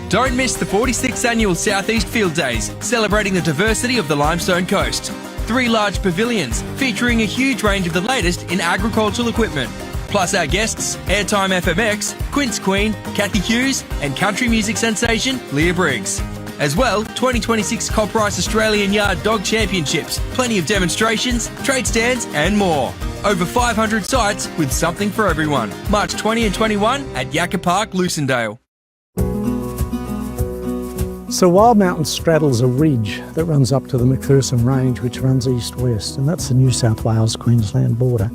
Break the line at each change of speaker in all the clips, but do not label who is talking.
Don't miss the 46th Annual Southeast Field Days, celebrating the diversity of the Limestone Coast. 3 large pavilions featuring a huge range of the latest in agricultural equipment. Plus our guests, Airtime FMX, Quince Queen, Kathy Hughes and country music sensation Leah Briggs. As well, 2026 Coprice Australian Yard Dog Championships, plenty of demonstrations, trade stands and more. Over 500 sites with something for everyone. March 20 and 21 at Yakka Park, Lucindale.
So Wild Mountain straddles a ridge that runs up to the McPherson Range, which runs east-west, and that's the New South Wales-Queensland border.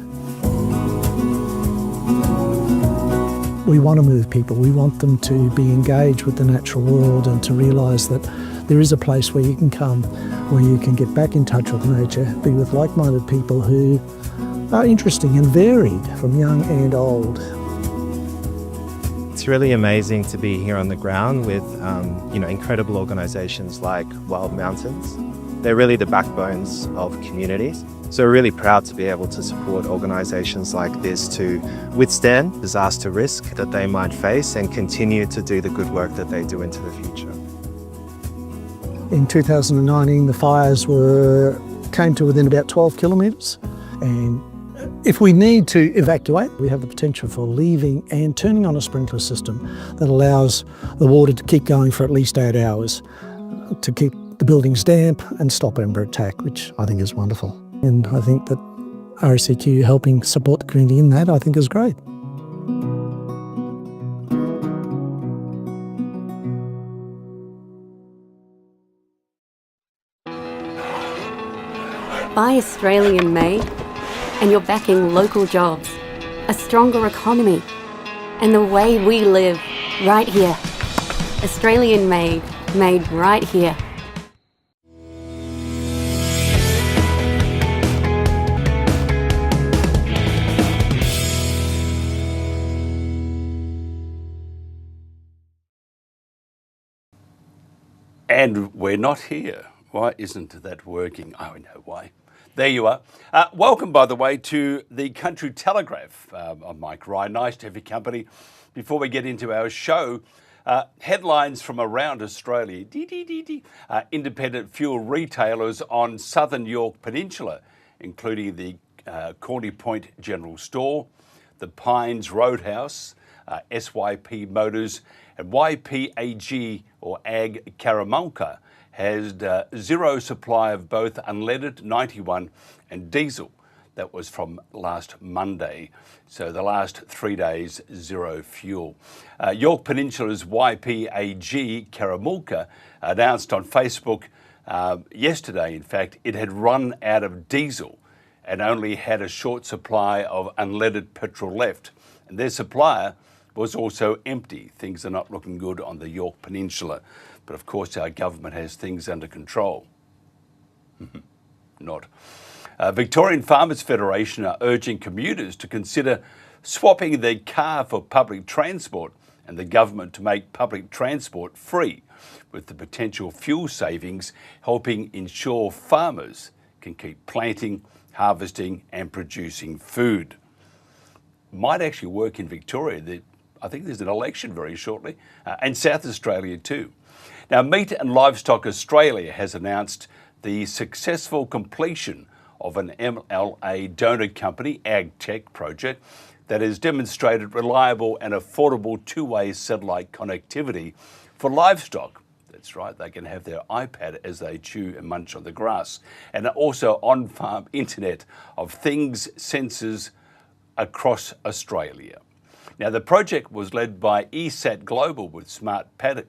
We want to move people. We want them to be engaged with the natural world and to realise that there is a place where you can come, where you can get back in touch with nature, be with like-minded people who are interesting and varied from young and old.
It's really amazing to be here on the ground with incredible organisations like Wild Mountains. They're really the backbones of communities. So we're really proud to be able to support organisations like this to withstand disaster risk that they might face and continue to do the good work that they do into the future.
In 2019, the fires came to within about 12 kilometres, and if we need to evacuate, we have the potential for leaving and turning on a sprinkler system that allows the water to keep going for at least 8 hours to keep the buildings damp and stop ember attack, which I think is wonderful. And I think that RSEQ helping support the community in that, I think is great.
Buy Australian made, and you're backing local jobs, a stronger economy, and the way we live right here. Australian made, made right here.
And we're not here. Why isn't that working? Oh, I know why. There you are. Welcome, by the way, to the Country Telegraph. I'm Mike Ryan. Nice to have your company. Before we get into our show, headlines from around Australia. Independent fuel retailers on southern York Peninsula, including the Corny Point General Store, the Pines Roadhouse, SYP Motors, and YPAG or Ag Karamalka has zero supply of both unleaded 91 and diesel. That was from last Monday. So the last 3 days, zero fuel. York Peninsula's YPAG Karamalka announced on Facebook yesterday, in fact, it had run out of diesel and only had a short supply of unleaded petrol left. And their supplier was also empty. Things are not looking good on the York Peninsula. But of course, our government has things under control. Not. Victorian Farmers Federation are urging commuters to consider swapping their car for public transport and the government to make public transport free, with the potential fuel savings helping ensure farmers can keep planting, harvesting and producing food. Might actually work in Victoria. I think there's an election very shortly, and South Australia too. Now, Meat and Livestock Australia has announced the successful completion of an MLA donor company AgTech project that has demonstrated reliable and affordable two-way satellite connectivity for livestock. That's right, they can have their iPad as they chew and munch on the grass. And also on-farm Internet of Things sensors across Australia. Now, the project was led by ESAT Global with Smart Paddock,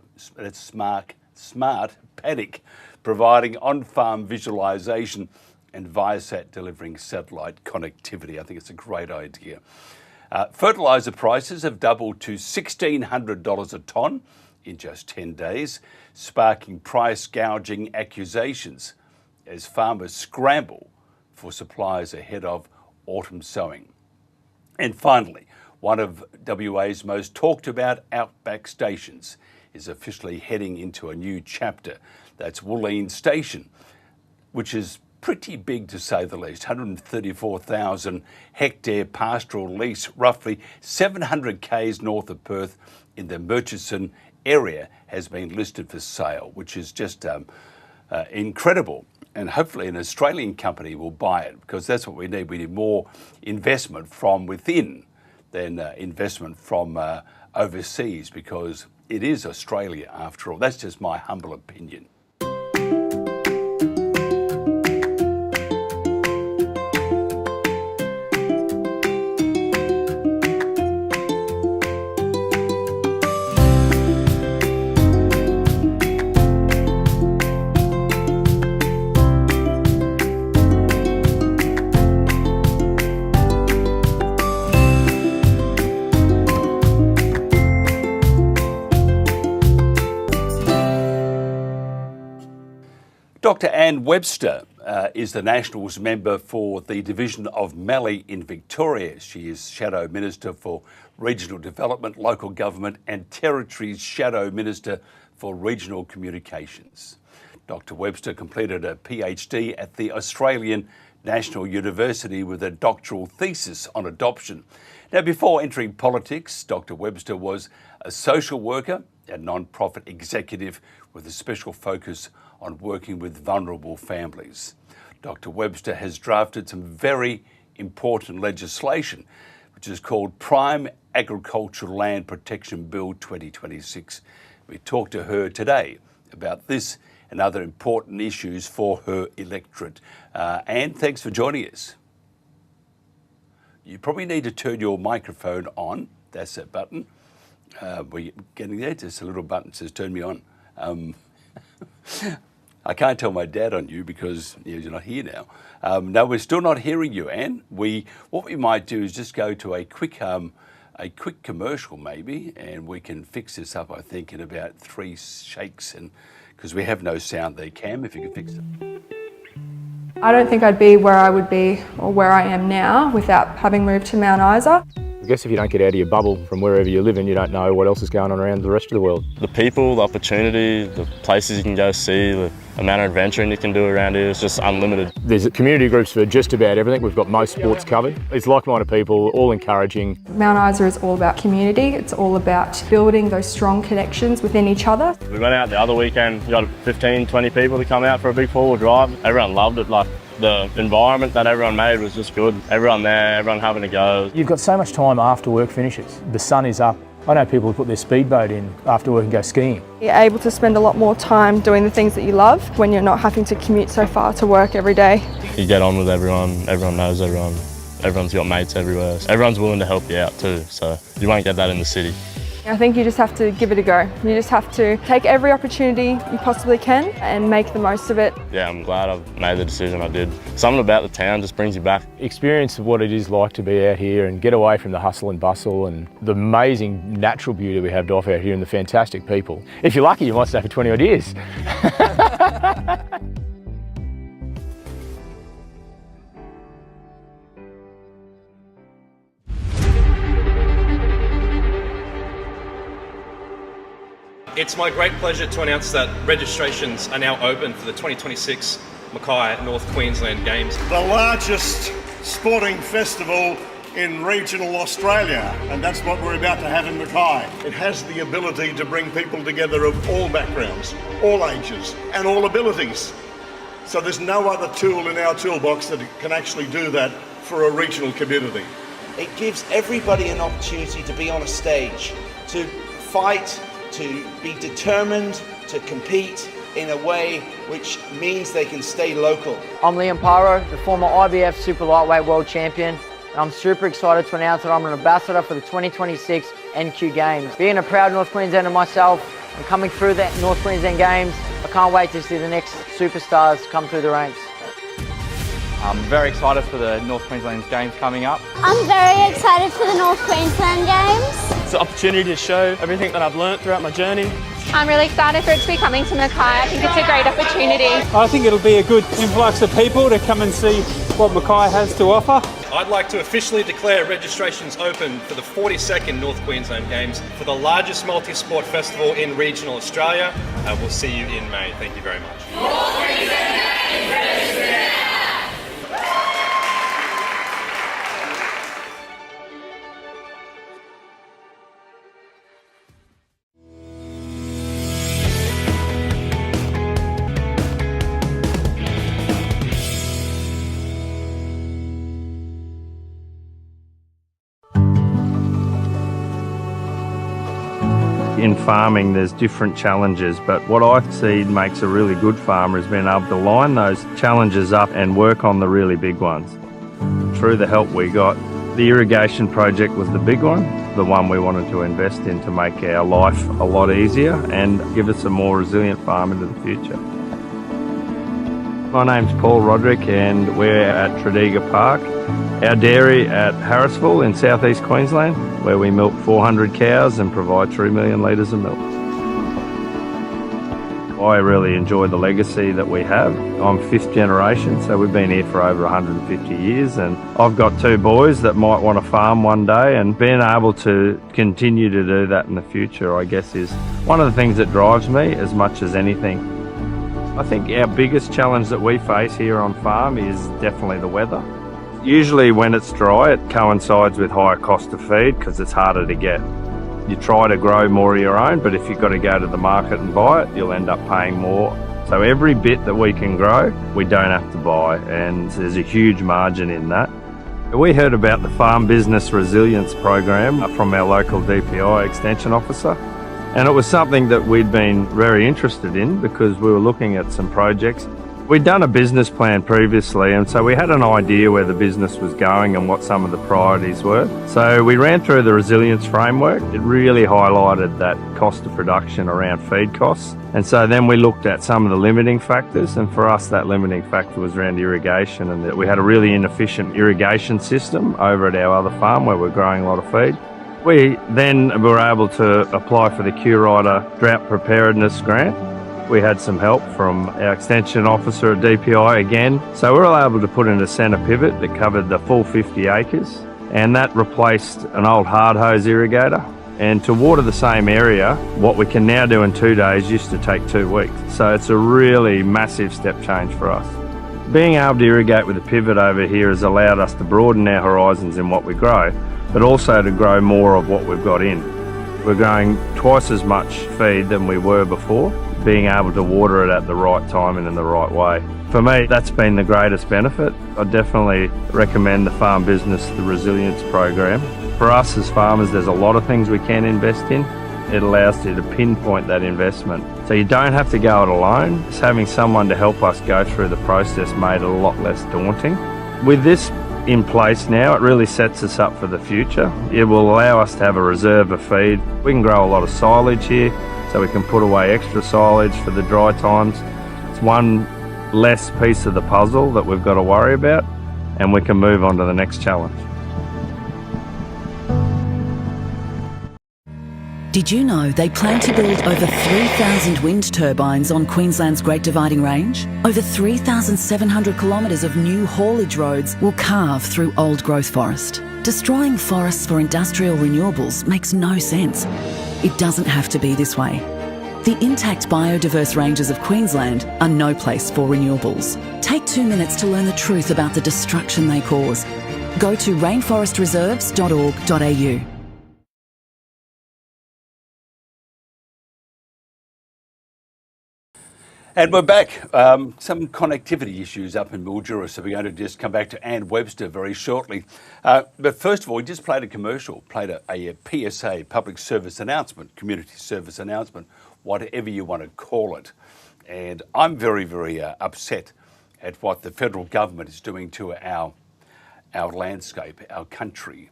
providing on-farm visualisation, and Viasat delivering satellite connectivity. I think it's a great idea. Fertiliser prices have doubled to $1,600 a tonne in just 10 days, sparking price gouging accusations as farmers scramble for supplies ahead of autumn sowing. And finally, one of WA's most talked about outback stations is officially heading into a new chapter. That's Woolleen Station, which is pretty big to say the least. 134,000 hectare pastoral lease, roughly 700 k's north of Perth in the Murchison area has been listed for sale, which is just incredible. And hopefully an Australian company will buy it, because that's what we need. We need more investment from within than investment from overseas, because it is Australia after all. That's just my humble opinion. Dr. Anne Webster is the Nationals member for the Division of Mallee in Victoria. She is Shadow Minister for Regional Development, Local Government and Territories Shadow Minister for Regional Communications. Dr. Webster completed a Ph.D. at the Australian National University with a doctoral thesis on adoption. Now, before entering politics, Dr. Webster was a social worker and non-profit executive with a special focus on working with vulnerable families. Dr. Webster has drafted some very important legislation, which is called Prime Agricultural Land Protection Bill 2026. We talked to her today about this and other important issues for her electorate. Anne, thanks for joining us. You probably need to turn your microphone on. That's that button. We're getting there. Just a little button that says turn me on. I can't tell my dad on you because you're not here now. No, we're still not hearing you, Anne. What we might do is just go to a quick commercial maybe, and we can fix this up, I think, in about 3 shakes, and because we have no sound there. Cam, if you can fix it.
I don't think I'd be where I would be or where I am now without having moved to Mount Isa.
I guess if you don't get out of your bubble from wherever you live in, you don't know what else is going on around the rest of the world.
The people, the opportunity, the places you can go see, the amount of adventuring you can do around here is just unlimited.
There's community groups for just about everything. We've got most sports covered. It's like-minded people, all encouraging.
Mount Isa is all about community. It's all about building those strong connections within each other.
We went out the other weekend, we got 15, 20 people to come out for a big four-wheel drive. Everyone loved it. The environment that everyone made was just good. Everyone there, everyone having a go.
You've got so much time after work finishes. The sun is up. I know people who put their speedboat in after work and go skiing.
You're able to spend a lot more time doing the things that you love when you're not having to commute so far to work every day.
You get on with everyone, everyone knows everyone, everyone's got mates everywhere. Everyone's willing to help you out too, so you won't get that in the city.
I think you just have to give it a go. You just have to take every opportunity you possibly can and make the most of it.
Yeah, I'm glad I've made the decision I did. Something about the town just brings you back.
Experience of what it is like to be out here and get away from the hustle and bustle and the amazing natural beauty we have to offer out here and the fantastic people. If you're lucky, you might stay for 20 odd years.
It's my great pleasure to announce that registrations are now open for the 2026 Mackay North Queensland Games.
The largest sporting festival in regional Australia, and that's what we're about to have in Mackay. It has the ability to bring people together of all backgrounds, all ages, and all abilities. So there's no other tool in our toolbox that can actually do that for a regional community.
It gives everybody an opportunity to be on a stage, to fight, to be determined, to compete in a way which means they can stay local.
I'm Liam Paro, the former IBF Super Lightweight World Champion, and I'm super excited to announce that I'm an ambassador for the 2026 NQ Games. Being a proud North Queenslander myself, and coming through the North Queensland Games, I can't wait to see the next superstars come through the ranks.
I'm very excited for the North Queensland Games coming up.
I'm very excited for the North Queensland Games.
It's an opportunity to show everything that I've learnt throughout my journey.
I'm really excited for it to be coming to Mackay. I think it's a great opportunity.
I think it'll be a good influx of people to come and see what Mackay has to offer.
I'd like to officially declare registrations open for the 42nd North Queensland Games for the largest multi-sport festival in regional Australia. We'll see you in May. Thank you very much.
North Queensland Games, register now!
in farming there's different challenges, but what I see makes a really good farmer is being able to line those challenges up and work on the really big ones. Through the help we got, the irrigation project was the big one, the one we wanted to invest in to make our life a lot easier and give us a more resilient farm into the future. My name's Paul Roderick and we're at Tredegar Park, our dairy at Harrisville in southeast Queensland, where we milk 400 cows and provide 3 million litres of milk. I really enjoy the legacy that we have. I'm 5th generation, so we've been here for over 150 years, and I've got 2 boys that might want to farm one day, and being able to continue to do that in the future, I guess, is one of the things that drives me as much as anything. I think our biggest challenge that we face here on farm is definitely the weather. Usually when it's dry, it coincides with higher cost of feed because it's harder to get. You try to grow more of your own, but if you've got to go to the market and buy it, you'll end up paying more. So every bit that we can grow, we don't have to buy, and there's a huge margin in that. We heard about the Farm Business Resilience Program from our local DPI Extension Officer. And it was something that we'd been very interested in because we were looking at some projects. We'd done a business plan previously, and so we had an idea where the business was going and what some of the priorities were. So we ran through the resilience framework. It really highlighted that cost of production around feed costs. And so then we looked at some of the limiting factors, and for us that limiting factor was around irrigation, and that we had a really inefficient irrigation system over at our other farm where we're growing a lot of feed. We then were able to apply for the Q-Rider Drought Preparedness Grant. We had some help from our Extension Officer at DPI again. So we were able to put in a centre pivot that covered the full 50 acres, and that replaced an old hard hose irrigator. And to water the same area, what we can now do in 2 days used to take 2 weeks. So it's a really massive step change for us. Being able to irrigate with a pivot over here has allowed us to broaden our horizons in what we grow, but also to grow more of what we've got in. We're growing twice as much feed than we were before, being able to water it at the right time and in the right way. For me, that's been the greatest benefit. I definitely recommend the Farm Business, the Resilience Program. For us as farmers, there's a lot of things we can invest in. It allows you to pinpoint that investment. So you don't have to go it alone. Just having someone to help us go through the process made it a lot less daunting. With this in place now, it really sets us up for the future. It will allow us to have a reserve of feed. We can grow a lot of silage here, so we can put away extra silage for the dry times. It's one less piece of the puzzle that we've got to worry about, and we can move on to the next challenge.
Did you know they plan to build over 3,000 wind turbines on Queensland's Great Dividing Range? Over 3,700 kilometres of new haulage roads will carve through old growth forest. Destroying forests for industrial renewables makes no sense. It doesn't have to be this way. The intact biodiverse ranges of Queensland are no place for renewables. Take 2 minutes to learn the truth about the destruction they cause. Go to rainforestreserves.org.au.
And we're back. Some connectivity issues up in Mildura, so we're going to just come back to Anne Webster very shortly. But first of all, we just played a commercial, played a PSA, public service announcement, community service announcement, whatever you want to call it. And I'm very, very upset at what the federal government is doing to our landscape, our country,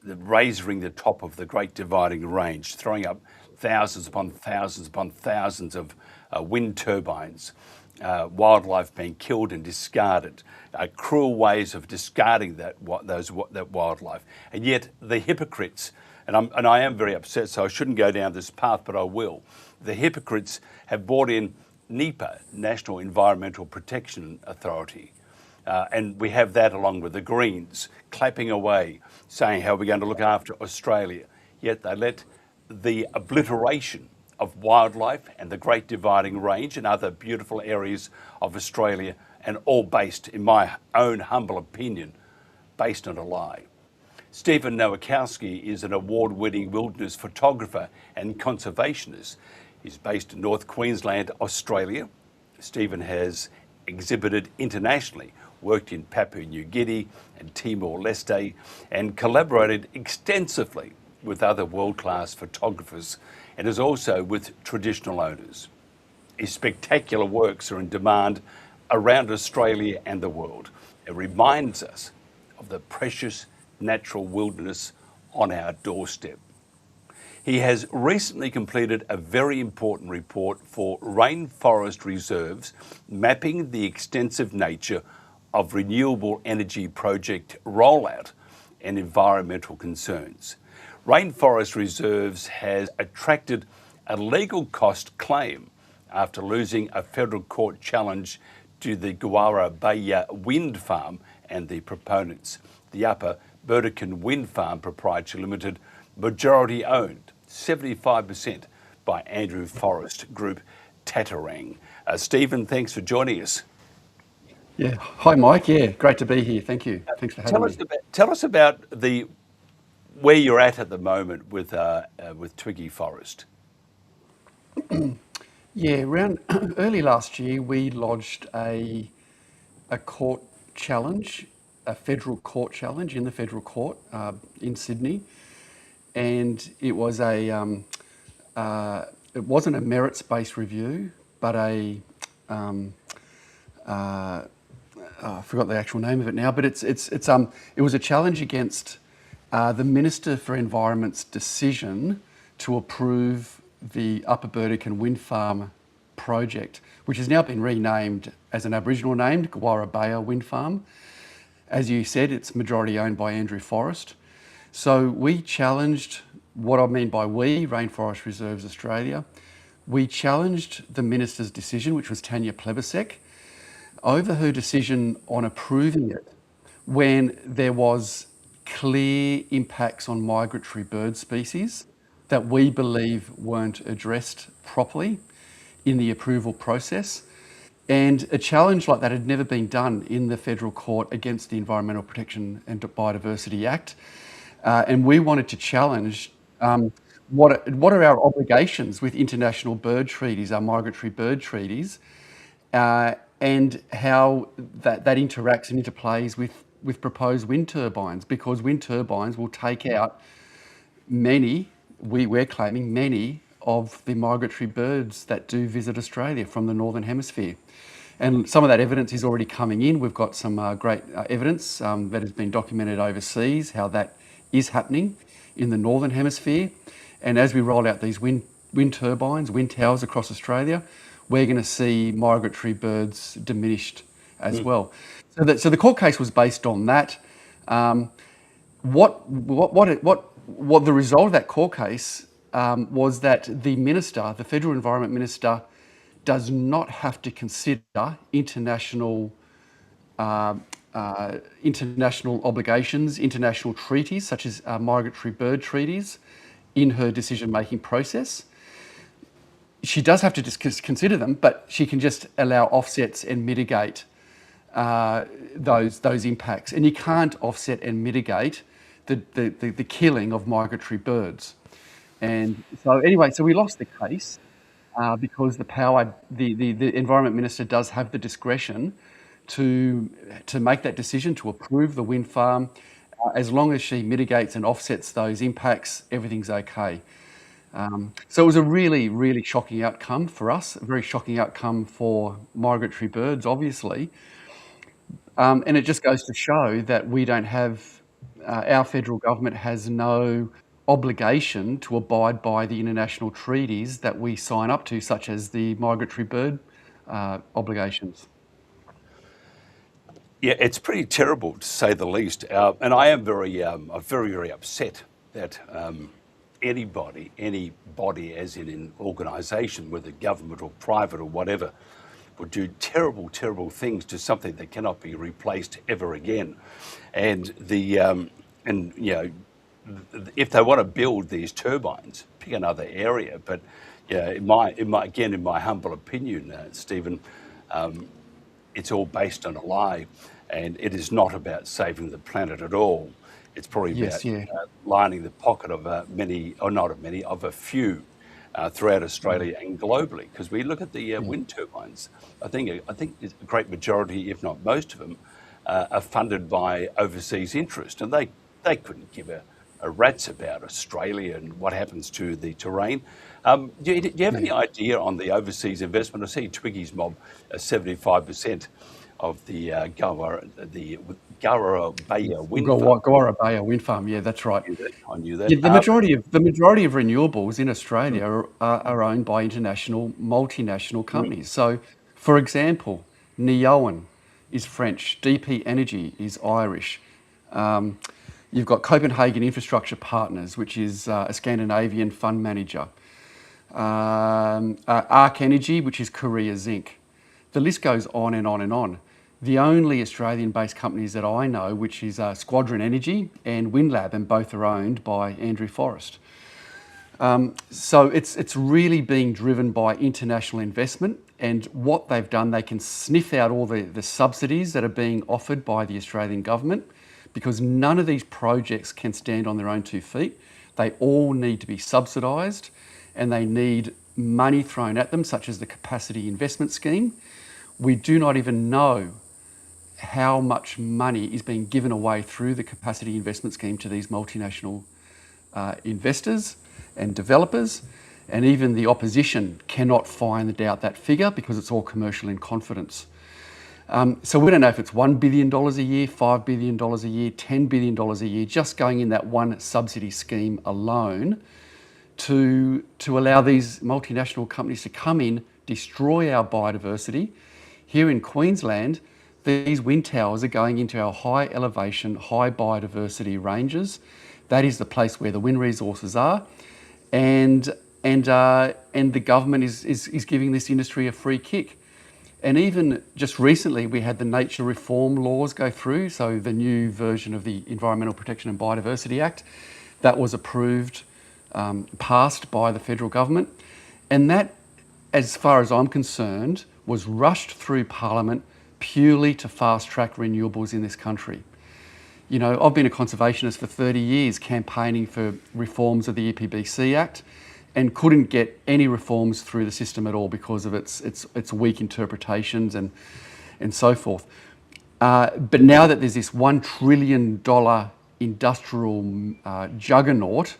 raising the top of the Great Dividing Range, throwing up thousands upon thousands upon thousands of wind turbines, wildlife being killed and discarded, cruel ways of discarding that wildlife. And yet the hypocrites, and I am very upset, so I shouldn't go down this path, but I will. The hypocrites have brought in NEPA, National Environmental Protection Authority, and we have that along with the Greens clapping away, saying how we're going to look after Australia. Yet they let the obliteration of wildlife and the Great Dividing Range and other beautiful areas of Australia, and all based, in my own humble opinion, based on a lie. Stephen Nowakowski is an award-winning wilderness photographer and conservationist. He's based in North Queensland, Australia. Stephen has exhibited internationally, worked in Papua New Guinea and Timor Leste, and collaborated extensively with other world-class photographers and is also with traditional owners. His spectacular works are in demand around Australia and the world. It reminds us of the precious natural wilderness on our doorstep. He has recently completed a very important report for Rainforest Reserves, mapping the extensive nature of Renewable Energy Project Rollout and environmental concerns. Rainforest Reserves has attracted a legal cost claim after losing a federal court challenge to the Gawara Baya Wind Farm and the proponents. The Upper Burdekin Wind Farm Proprietary Limited, majority owned, 75% by Andrew Forrest Group Tatarang. Stephen, thanks for joining us.
Yeah, hi Mike. Yeah, great to be here. Thank you. Thanks for having me.
Tell us about where you're at the moment with Twiggy Forest.
Yeah, around early last year, we lodged a court challenge, a federal court challenge in the federal court in Sydney, and it was it wasn't a merits-based review, but I forgot the actual name of it now. But it was a challenge against the Minister for Environment's decision to approve the Upper Burdekin Wind Farm project, which has now been renamed as an Aboriginal name, Gawara Baya Wind Farm. As you said, it's majority owned by Andrew Forrest. So we challenged, what I mean by we, Rainforest Reserves Australia, we challenged the Minister's decision, which was Tanya Plibersek, over her decision on approving it when there was clear impacts on migratory bird species that we believe weren't addressed properly in the approval process. And a challenge like that had never been done in the federal court against the Environmental Protection and Biodiversity Act. And we wanted to challenge what are our obligations with international bird treaties, our migratory bird treaties, and how that interacts and interplays with proposed wind turbines, because wind turbines will take out many, we're claiming many of the migratory birds that do visit Australia from the Northern Hemisphere. And some of that evidence is already coming in. We've got some great evidence that has been documented overseas, how that is happening in the Northern Hemisphere. And as we roll out these wind turbines, wind towers across Australia, we're going to see migratory birds diminished as well. So the court case was based on that. What the result of that court case was that the minister, the federal environment minister, does not have to consider international obligations, international treaties such as migratory bird treaties in her decision-making process. She does have to consider them, but she can just allow offsets and mitigate those impacts. And you can't offset and mitigate the killing of migratory birds. And so anyway, so we lost the case because the Environment Minister does have the discretion to make that decision to approve the wind farm. As long as she mitigates and offsets those impacts, everything's okay. So it was a really, really shocking outcome for us, a very shocking outcome for migratory birds, obviously. And it just goes to show that we don't have, our federal government has no obligation to abide by the international treaties that we sign up to, such as the migratory bird obligations.
Yeah, it's pretty terrible to say the least. And I am very upset that anybody as in an organisation, whether government or private or whatever, would do terrible, terrible things to something that cannot be replaced ever again. And if they want to build these turbines, pick another area. But in my humble opinion, Stephen, it's all based on a lie, and it is not about saving the planet at all. It's probably about lining the pocket of of a few throughout Australia and globally. Because we look at the wind turbines, I think a great majority, if not most of them, are funded by overseas interest, and they couldn't give rats about Australia and what happens to the terrain. Do you have any idea on the overseas investment? I see Twiggy's mob, 75% of the Gawara Baya Wind Farm.
Gawara Baya Wind Farm, yeah, that's right.
I knew that.
Yeah, the majority of renewables in Australia are owned by international, multinational companies. So, for example, Neoen is French, DP Energy is Irish. You've got Copenhagen Infrastructure Partners, which is a Scandinavian fund manager. Arc Energy, which is Korea Zinc. The list goes on and on and on. The only Australian-based companies that I know, which is Squadron Energy and WindLab, and both are owned by Andrew Forrest. So it's really being driven by international investment, and what they've done, they can sniff out all the subsidies that are being offered by the Australian government, because none of these projects can stand on their own 2 feet. They all need to be subsidised, and they need money thrown at them, such as the Capacity Investment Scheme. We do not even know how much money is being given away through the Capacity Investment Scheme to these multinational investors and developers, and even the opposition cannot find out that figure because it's all commercial in confidence. So we don't know if it's $1 billion a year, $5 billion a year, $10 billion a year, just going in that one subsidy scheme alone to allow these multinational companies to come in, destroy our biodiversity. Here in Queensland, these wind towers are going into our high elevation, high biodiversity ranges. That is the place where the wind resources are. And the government is giving this industry a free kick. And even just recently, we had the nature reform laws go through. So the new version of the Environmental Protection and Biodiversity Act, that was approved, passed by the federal government. And that, as far as I'm concerned, was rushed through Parliament purely to fast-track renewables in this country. You know, I've been a conservationist for 30 years, campaigning for reforms of the EPBC Act, and couldn't get any reforms through the system at all because of its weak interpretations and so forth. But now that there's this $1 trillion industrial juggernaut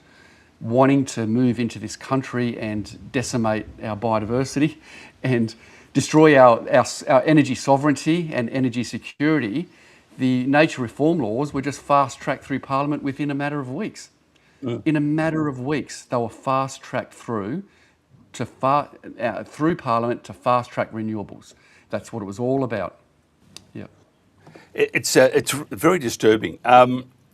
wanting to move into this country and decimate our biodiversity and destroy our energy sovereignty and energy security, the nature reform laws were just fast-tracked through Parliament within a matter of weeks. In a matter of weeks, they were fast-tracked through Parliament to fast-track renewables. That's what it was all about. Yeah.
It's very disturbing.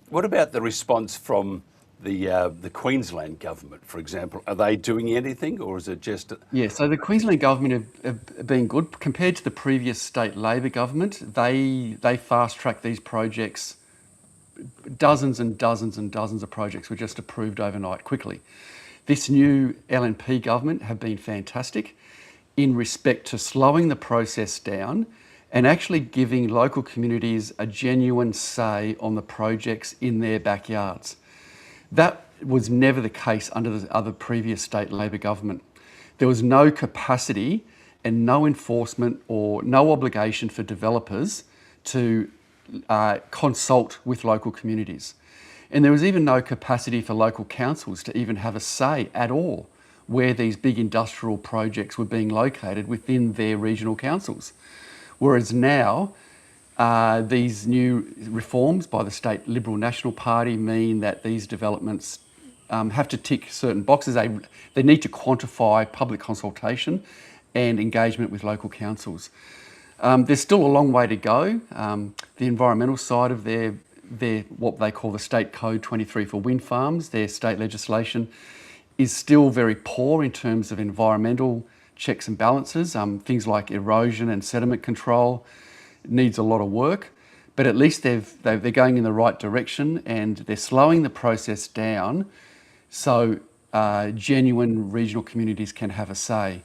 What about the response from the Queensland government, for example? Are they doing anything, or is it just...
Yeah, so the Queensland government have been good. Compared to the previous state Labor government, they fast-tracked these projects. Dozens and dozens and dozens of projects were just approved overnight, quickly. This new LNP government have been fantastic in respect to slowing the process down and actually giving local communities a genuine say on the projects in their backyards. That was never the case under the other previous state Labor government. There was no capacity and no enforcement or no obligation for developers to consult with local communities. And there was even no capacity for local councils to even have a say at all where these big industrial projects were being located within their regional councils. Whereas now, these new reforms by the state Liberal National Party mean that these developments have to tick certain boxes. They need to quantify public consultation and engagement with local councils. There's still a long way to go. The environmental side of their what they call the State Code 23 for wind farms, their state legislation, is still very poor in terms of environmental checks and balances. Things like erosion and sediment control needs a lot of work, but at least they're going in the right direction, and they're slowing the process down so genuine regional communities can have a say.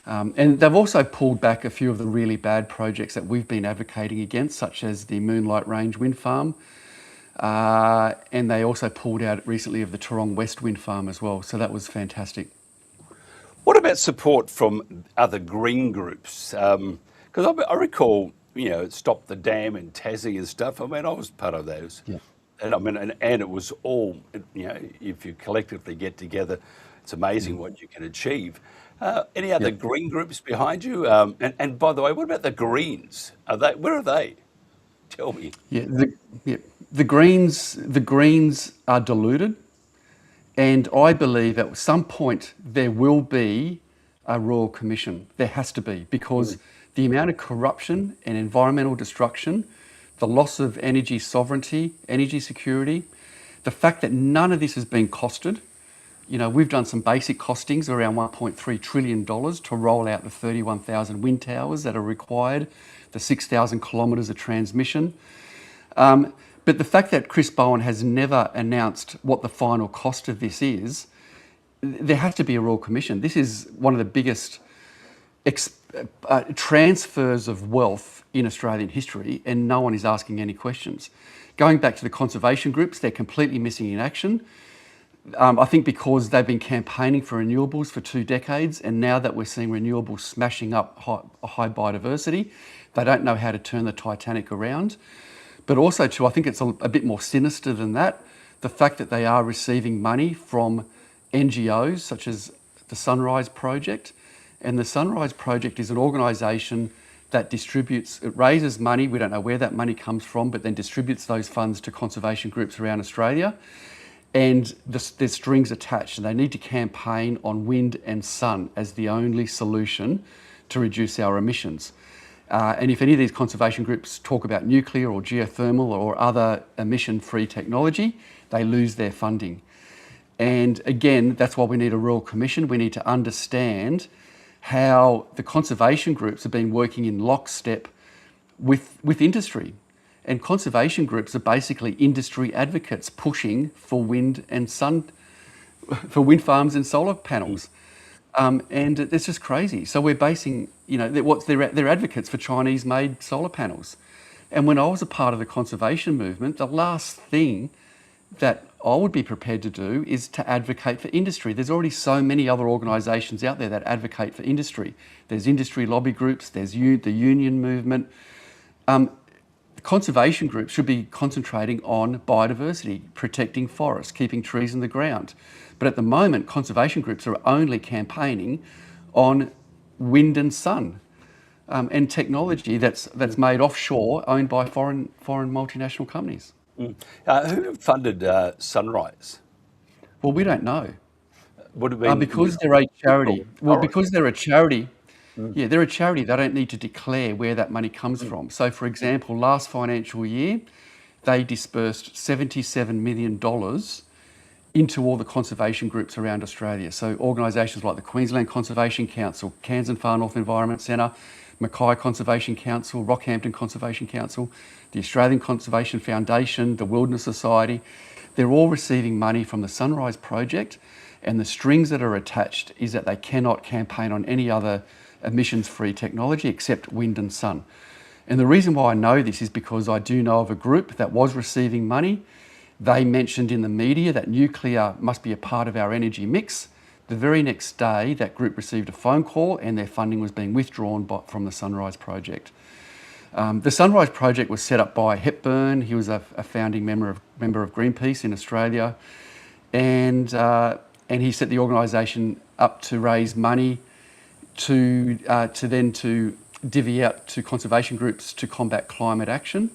And they've also pulled back a few of the really bad projects that we've been advocating against, such as the Moonlight Range Wind Farm, and they also pulled out recently of the Torong West Wind Farm as well, so that was fantastic.
What about support from other green groups? Because I recall, you know, Stop the Dam in Tassie and stuff. I mean, I was part of those.
Yeah.
And I mean, and it was all, you know, if you collectively get together, it's amazing what you can achieve. Any other green groups behind you? And by the way, what about the Greens? Where are they? Tell me.
The Greens are diluted, and I believe at some point there will be a Royal Commission. There has to be, because the amount of corruption and environmental destruction, the loss of energy sovereignty, energy security, the fact that none of this has been costed. You know, we've done some basic costings around $1.3 trillion to roll out the 31,000 wind towers that are required, the 6,000 kilometres of transmission. But the fact that Chris Bowen has never announced what the final cost of this is, there has to be a Royal Commission. This is one of the biggest transfers of wealth in Australian history, and no one is asking any questions. Going back to the conservation groups, they're completely missing in action. I think because they've been campaigning for renewables for 2 decades, and now that we're seeing renewables smashing up high biodiversity, they don't know how to turn the Titanic around. But also too, I think it's a bit more sinister than that. The fact that they are receiving money from NGOs such as the Sunrise Project. And the Sunrise Project is an organisation that it raises money, we don't know where that money comes from, but then distributes those funds to conservation groups around Australia. And there's strings attached, and they need to campaign on wind and sun as the only solution to reduce our emissions. And if any of these conservation groups talk about nuclear or geothermal or other emission-free technology, they lose their funding. And again, that's why we need a Royal Commission. We need to understand how the conservation groups have been working in lockstep with industry. And conservation groups are basically industry advocates pushing for wind and sun, for wind farms and solar panels. And it's just crazy. So we're basing, you know, they're advocates for Chinese-made solar panels. And when I was a part of the conservation movement, the last thing that I would be prepared to do is to advocate for industry. There's already so many other organisations out there that advocate for industry. There's industry lobby groups, there's the union movement. Conservation groups should be concentrating on biodiversity, protecting forests, keeping trees in the ground. But at the moment, conservation groups are only campaigning on wind and sun and technology that's made offshore, owned by foreign multinational companies.
Who funded Sunrise?
Well, we don't know.
Would have been
because they're a charity. Well, because they're a charity. Yeah, they're a charity. They don't need to declare where that money comes from. So, for example, last financial year, they dispersed $77 million into all the conservation groups around Australia. So organisations like the Queensland Conservation Council, Cairns and Far North Environment Centre, Mackay Conservation Council, Rockhampton Conservation Council, the Australian Conservation Foundation, the Wilderness Society. They're all receiving money from the Sunrise Project, and the strings that are attached is that they cannot campaign on any other emissions-free technology except wind and sun. And the reason why I know this is because I do know of a group that was receiving money. They mentioned in the media that nuclear must be a part of our energy mix. The very next day, that group received a phone call and their funding was being withdrawn from the Sunrise Project. The Sunrise Project was set up by Hepburn. He was a founding member of Greenpeace in Australia. And he set the organisation up to raise money to divvy out to conservation groups to combat climate action.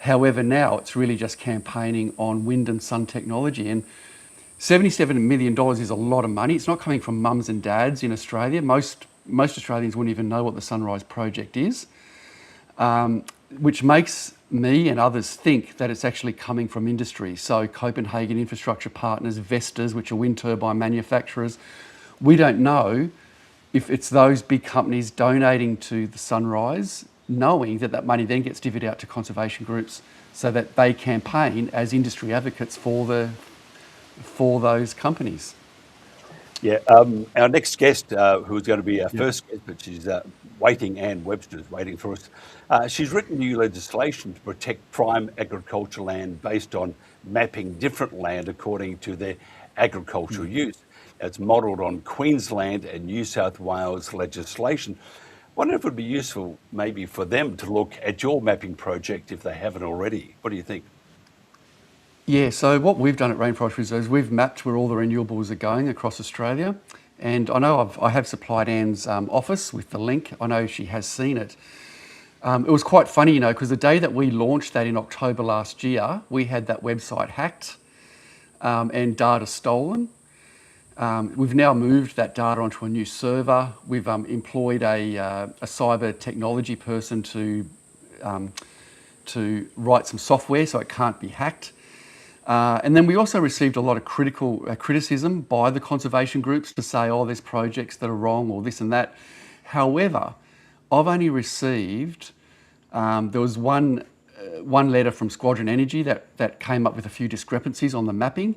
However, now it's really just campaigning on wind and sun technology. And $77 million is a lot of money. It's not coming from mums and dads in Australia. Most Australians wouldn't even know what the Sunrise Project is, which makes me and others think that it's actually coming from industry. So Copenhagen Infrastructure Partners, Vestas, which are wind turbine manufacturers. We don't know if it's those big companies donating to the Sunrise, knowing that that money then gets divvied out to conservation groups so that they campaign as industry advocates for those companies.
Yeah, our next guest, who is going to be our first guest, but she's waiting, Anne Webster is waiting for us. She's written new legislation to protect prime agricultural land based on mapping different land according to their agricultural use. It's modelled on Queensland and New South Wales legislation. I wonder if it would be useful maybe for them to look at your mapping project if they haven't already. What do you think?
Yeah, so what we've done at Rainforest Reserves, we've mapped where all the renewables are going across Australia. And I know I have supplied Anne's office with the link. I know she has seen it. It was quite funny, you know, because the day that we launched that in October last year, we had that website hacked and data stolen. We've now moved that data onto a new server. We've employed a cyber technology person to write some software so it can't be hacked. And then we also received a lot of criticism by the conservation groups to say, oh, there's projects that are wrong or this and that. However, I've only received, there was one letter from Squadron Energy that came up with a few discrepancies on the mapping,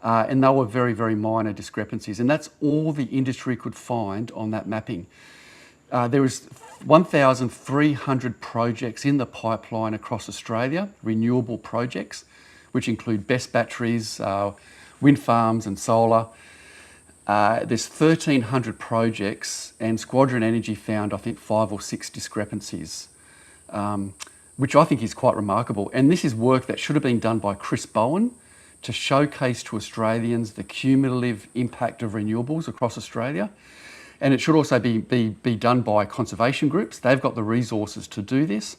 and they were very, very minor discrepancies. And that's all the industry could find on that mapping. There is 1,300 projects in the pipeline across Australia, renewable projects, which include BESS batteries, wind farms and solar. There's 1,300 projects, and Squadron Energy found, I think, 5 or 6 discrepancies, which I think is quite remarkable. And this is work that should have been done by Chris Bowen to showcase to Australians the cumulative impact of renewables across Australia. And it should also be done by conservation groups. They've got the resources to do this.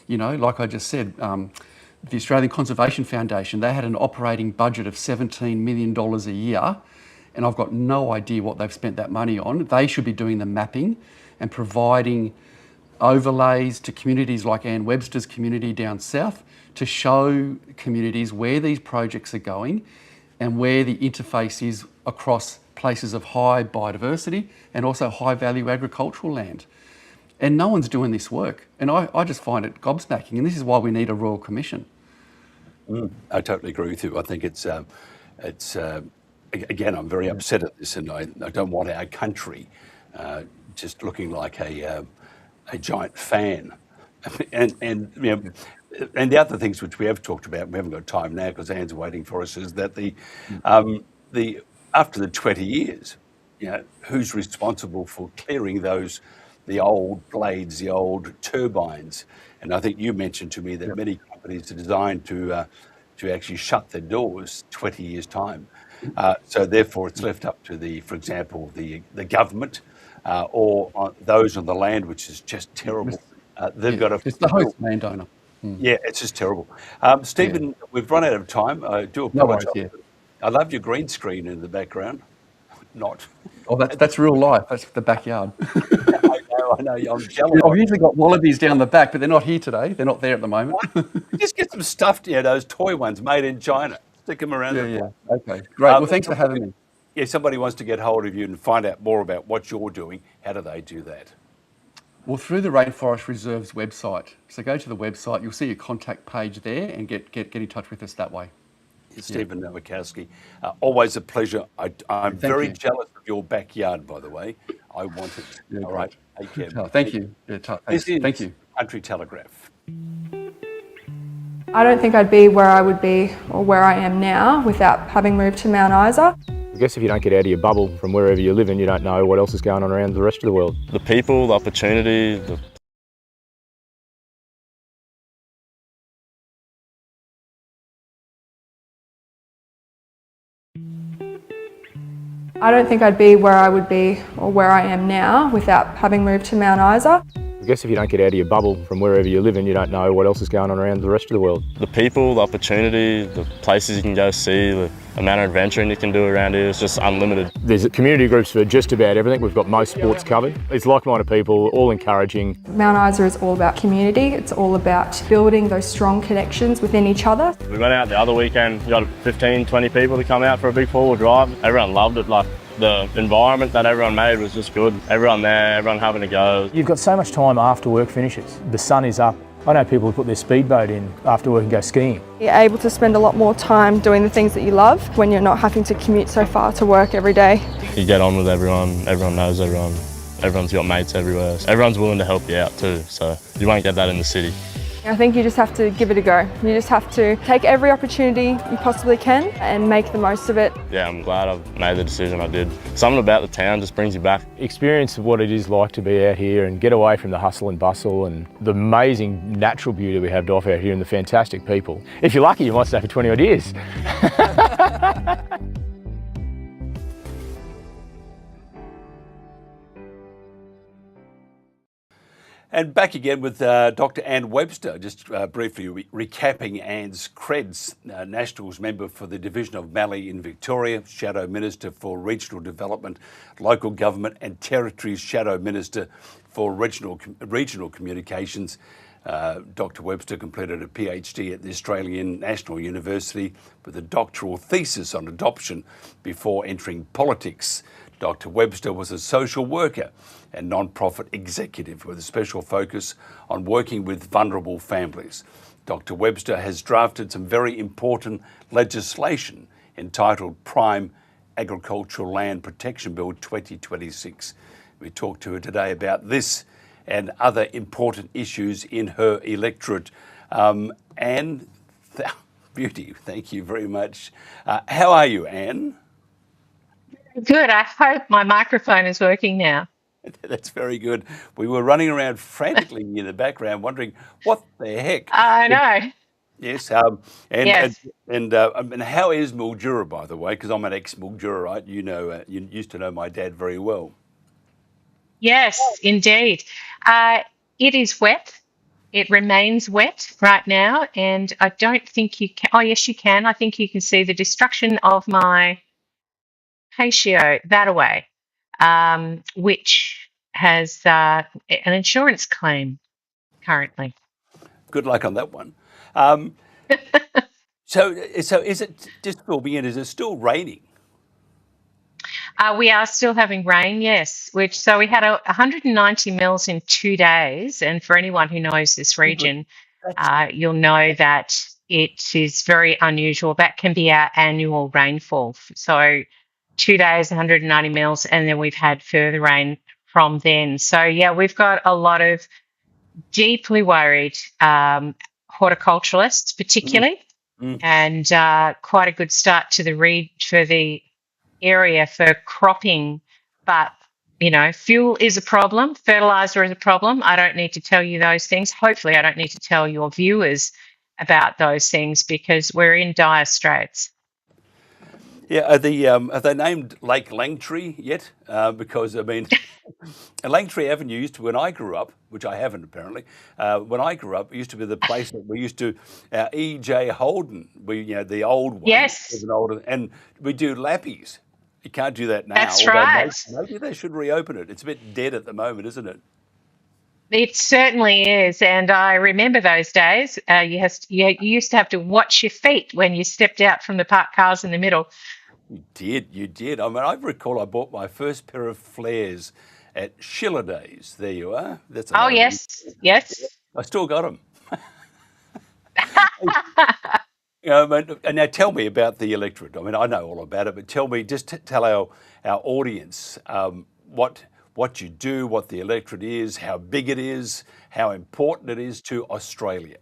You know, like I just said, the Australian Conservation Foundation, they had an operating budget of $17 million a year, and I've got no idea what they've spent that money on. They should be doing the mapping and providing overlays to communities like Anne Webster's community down south to show communities where these projects are going and where the interface is across places of high biodiversity and also high value agricultural land. And no one's doing this work. And I just find it gobsmacking. And this is why we need a Royal Commission.
I totally agree with you. I think it's again, I'm very upset at this, and I don't want our country just looking like a giant fan. And you know, and the other things which we have talked about, we haven't got time now because Anne's waiting for us, is that the after the 20 years, you know, who's responsible for clearing the old blades, the old turbines? And I think you mentioned to me that many companies are designed to actually shut their doors 20 years' time. So therefore, it's left up to for example, the government or those on the land, which is just terrible. They've got to.
It's the host landowner.
Yeah, it's just terrible. Stephen, we've run out of time. I do apologise.
No worries,
I love your green screen in the background. Not.
Oh, that's real life. That's the backyard.
I know. I'm jealous.
I've usually got wallabies down the back, but they're not here today. They're not there at the moment.
Just get some stuffed, those toy ones made in China. Stick them around.
Yeah. Okay, great. Well, thanks for having me.
If somebody wants to get hold of you and find out more about what you're doing, how do they do that?
Well, through the Rainforest Reserves website. So go to the website. You'll see a contact page there, and get in touch with us that way.
Stephen Nowakowski, always a pleasure. I'm very jealous of your backyard, by the way. I want it.
Yeah,
all right, take care.
Thank you.
This is
Thank you.
Country Telegraph.
I don't think I'd be where I would be or where I am now without having moved to Mount Isa.
I guess if you don't get out of your bubble from wherever you live in, you don't know what else is going on around the rest of the world.
The people, the opportunity,
I don't think I'd be where I would be or where I am now without having moved to Mount Isa.
I guess if you don't get out of your bubble from wherever you live in, you don't know what else is going on around the rest of the world.
The people, the opportunity, the places you can go see, the amount of adventuring you can do around here is just unlimited.
There's community groups for just about everything. We've got most sports covered. It's like-minded people, all encouraging.
Mount Isa is all about community. It's all about building those strong connections within each other.
We went out the other weekend, we got 15, 20 people to come out for a big four-wheel drive. Everyone loved it. The environment that everyone made was just good. Everyone there, everyone having a go.
You've got so much time after work finishes. The sun is up. I know people who put their speedboat in after work and go skiing.
You're able to spend a lot more time doing the things that you love when you're not having to commute so far to work every day.
You get on with everyone, everyone knows everyone, everyone's got mates everywhere. Everyone's willing to help you out too, so you won't get that in the city.
I think you just have to give it a go. You just have to take every opportunity you possibly can and make the most of it.
Yeah, I'm glad I've made the decision I did. Something about the town just brings you back.
Experience of what it is like to be out here and get away from the hustle and bustle and the amazing natural beauty we have to offer out here and the fantastic people. If you're lucky, you might stay for 20 odd years.
And back again with Dr. Anne Webster, just briefly recapping Anne's creds, Nationals member for the Division of Mallee in Victoria, Shadow Minister for Regional Development, Local Government and Territories, Shadow Minister for Regional Communications. Dr. Webster completed a Ph.D. at the Australian National University with a doctoral thesis on adoption before entering politics. Dr. Webster was a social worker and non-profit executive with a special focus on working with vulnerable families. Dr. Webster has drafted some very important legislation entitled Prime Agricultural Land Protection Bill 2026. We talked to her today about this and other important issues in her electorate. Anne, beauty, thank you very much. How are you, Anne?
Good. I hope my microphone is working now.
That's very good. We were running around frantically in the background wondering what the heck.
I know.
Yes.
Yes.
And how is Mildura, by the way? Because I'm an ex-Mildurite. You know, you used to know my dad very well.
Yes, indeed. It is wet. It remains wet right now, and I don't think you can. Oh, yes, you can. I think you can see the destruction of my patio that away, which has an insurance claim currently.
Good luck on that one. So is it, just fill me in, is it still raining?
We are still having rain, yes. So we had 190 mils in 2 days, and for anyone who knows this region, you'll know that it is very unusual. That can be our annual rainfall. So 2 days, 190 mils, and then we've had further rain from then. So yeah, we've got a lot of deeply worried horticulturalists, particularly, and quite a good start to the area for cropping. But you know, fuel is a problem, fertilizer is a problem. I don't need to tell you those things. Hopefully, I don't need to tell your viewers about those things because we're in dire straits.
Yeah, are they named Lake Langtree yet? Because, I mean, Langtree Avenue used to, when I grew up, which I haven't apparently, when I grew up, it used to be the place that we used to, E.J. Holden, the old one.
Yes.
And we do lappies. You can't do that now.
That's right.
Maybe they should reopen it. It's a bit dead at the moment, isn't it?
It certainly is, and I remember those days. You used to have to watch your feet when you stepped out from the parked cars in the middle.
You did. I mean, I recall I bought my first pair of flares at Schiller Days. There you are. That's
yes.
I still got them. And now tell me about the electorate. I mean, I know all about it, but tell me, just tell our audience what you do, what the electorate is, how big it is, how important it is to Australia.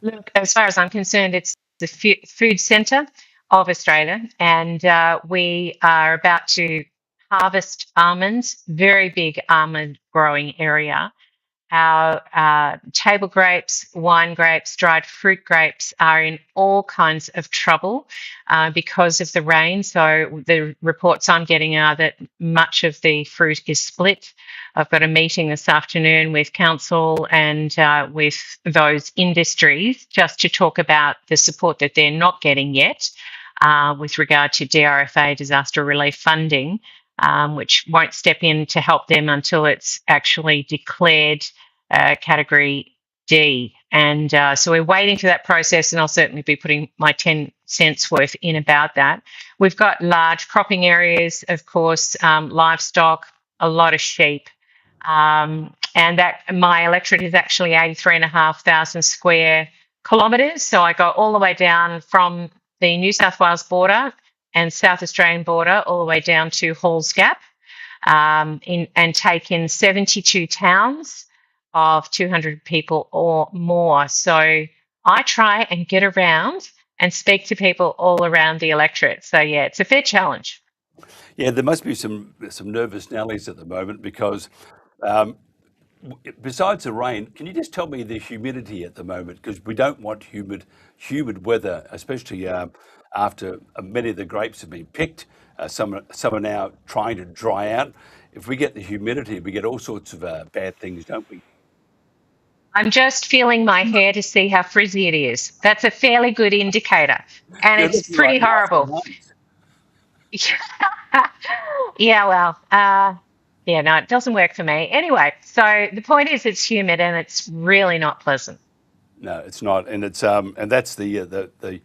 Look, as far as I'm concerned, it's the food centre of Australia, and we are about to harvest almonds, very big almond growing area. Our table grapes, wine grapes, dried fruit grapes are in all kinds of trouble because of the rain. So the reports I'm getting are that much of the fruit is split. I've got a meeting this afternoon with council and with those industries just to talk about the support that they're not getting yet with regard to DRFA, disaster relief funding. Which won't step in to help them until it's actually declared Category D. And so we're waiting for that process, and I'll certainly be putting my 10 cents worth in about that. We've got large cropping areas, of course, livestock, a lot of sheep. And that my electorate is actually 83,500 square kilometres. So I go all the way down from the New South Wales border and South Australian border all the way down to Halls Gap and take in 72 towns of 200 people or more. So I try and get around and speak to people all around the electorate. So yeah, it's a fair challenge.
Yeah, there must be some nervous Nellies at the moment because um, besides the rain, can you just tell me the humidity at the moment? Because we don't want humid weather, especially after many of the grapes have been picked. Some are now trying to dry out. If we get the humidity, we get all sorts of bad things, don't we?
I'm just feeling my hair to see how frizzy it is. That's a fairly good indicator. And
You're
it's
looking
pretty
like Master
horrible.
Hayes.
Yeah, well, yeah, no, it doesn't work for me. Anyway, so the point is it's humid and it's really not pleasant.
No, it's not, and it's and that's the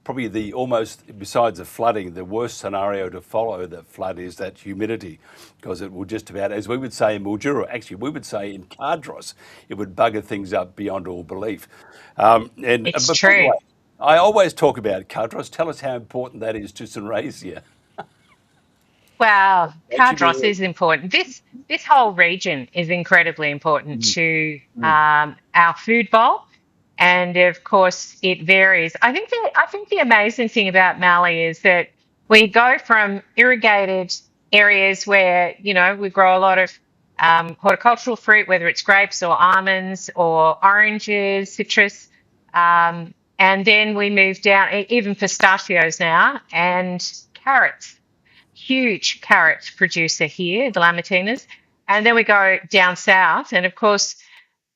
probably the almost besides the flooding, the worst scenario to follow the flood is that humidity, because it will just about, as we would say in Mildura, actually we would say in Cardross, it would bugger things up beyond all belief.
It's
But by the
true.
way, I always talk about Cardross. Tell us how important that is to St. Raisia.
Well,
Don't you
Cardross
believe?
is important. This whole region is incredibly important to our food bowl, and of course it varies. I think the amazing thing about Mallee is that we go from irrigated areas where we grow a lot of horticultural fruit, whether it's grapes or almonds or oranges, citrus, and then we move down even pistachios now and carrots, huge carrot producer here, the Lamatinas. And then we go down south. And of course,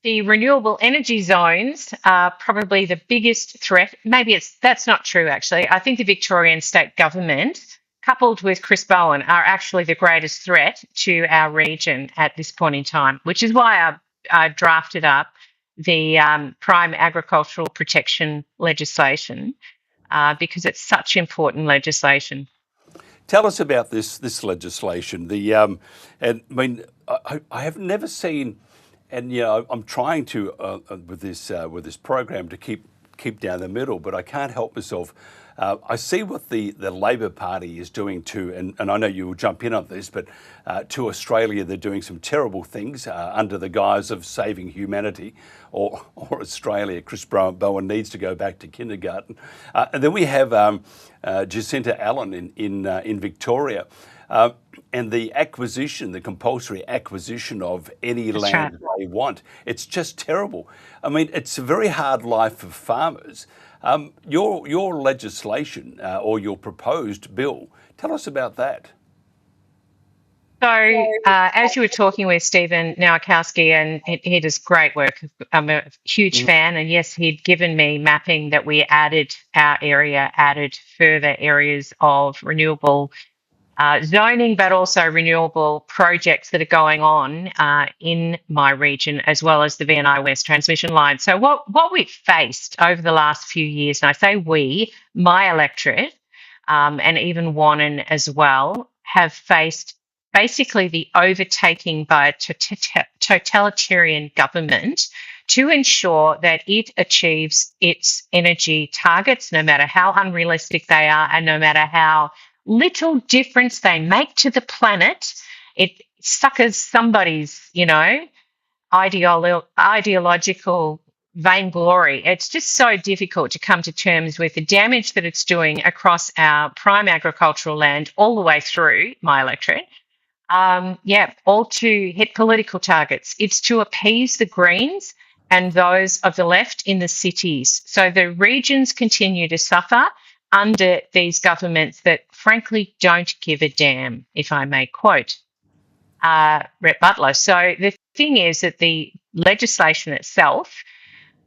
the renewable energy zones are probably the biggest threat. Maybe that's not true, actually. I think the Victorian state government, coupled with Chris Bowen, are actually the greatest threat to our region at this point in time, which is why I drafted up the prime agricultural protection legislation, because it's such important legislation.
Tell us about this legislation. And I mean, I have never seen, and I'm trying to with this program to keep down the middle, but I can't help myself. I see what the Labor Party is doing and I know you will jump in on this, but to Australia, they're doing some terrible things under the guise of saving humanity, or Australia. Chris Bowen needs to go back to kindergarten. And then we have Jacinta Allen in Victoria. And the compulsory acquisition of any
That's
land
right.
they want. It's just terrible. I mean, it's a very hard life for farmers. Your legislation or your proposed bill, tell us about that.
So, as you were talking with Stephen Nowakowski, and he does great work. I'm a huge fan, and yes, he'd given me mapping that we added further areas of renewable zoning, but also renewable projects that are going on in my region, as well as the VNI West transmission line. So what we've faced over the last few years, and I say we, my electorate, and even Wannon as well, have faced basically the overtaking by a totalitarian government to ensure that it achieves its energy targets, no matter how unrealistic they are and no matter how little difference they make to the planet. It suckers somebody's, ideological vainglory. It's just so difficult to come to terms with the damage that it's doing across our prime agricultural land all the way through my electorate. All to hit political targets. It's to appease the Greens and those of the left in the cities. So the regions continue to suffer under these governments that frankly don't give a damn, if I may quote Rhett Butler. So the thing is that the legislation itself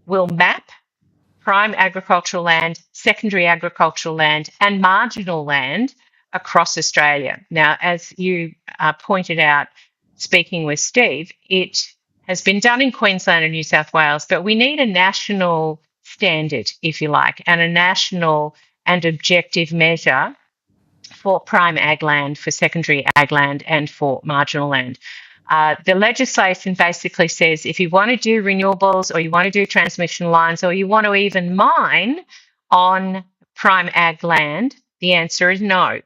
will map prime agricultural land, secondary agricultural land, and marginal land across Australia. Now, as you pointed out, speaking with Steve, it has been done in Queensland and New South Wales, but we need a national standard, if you like, and a national and objective measure for prime ag land, for secondary ag land, and for marginal land. The legislation basically says if you want to do renewables or you want to do transmission lines or you want to even mine on prime ag land, the answer is no.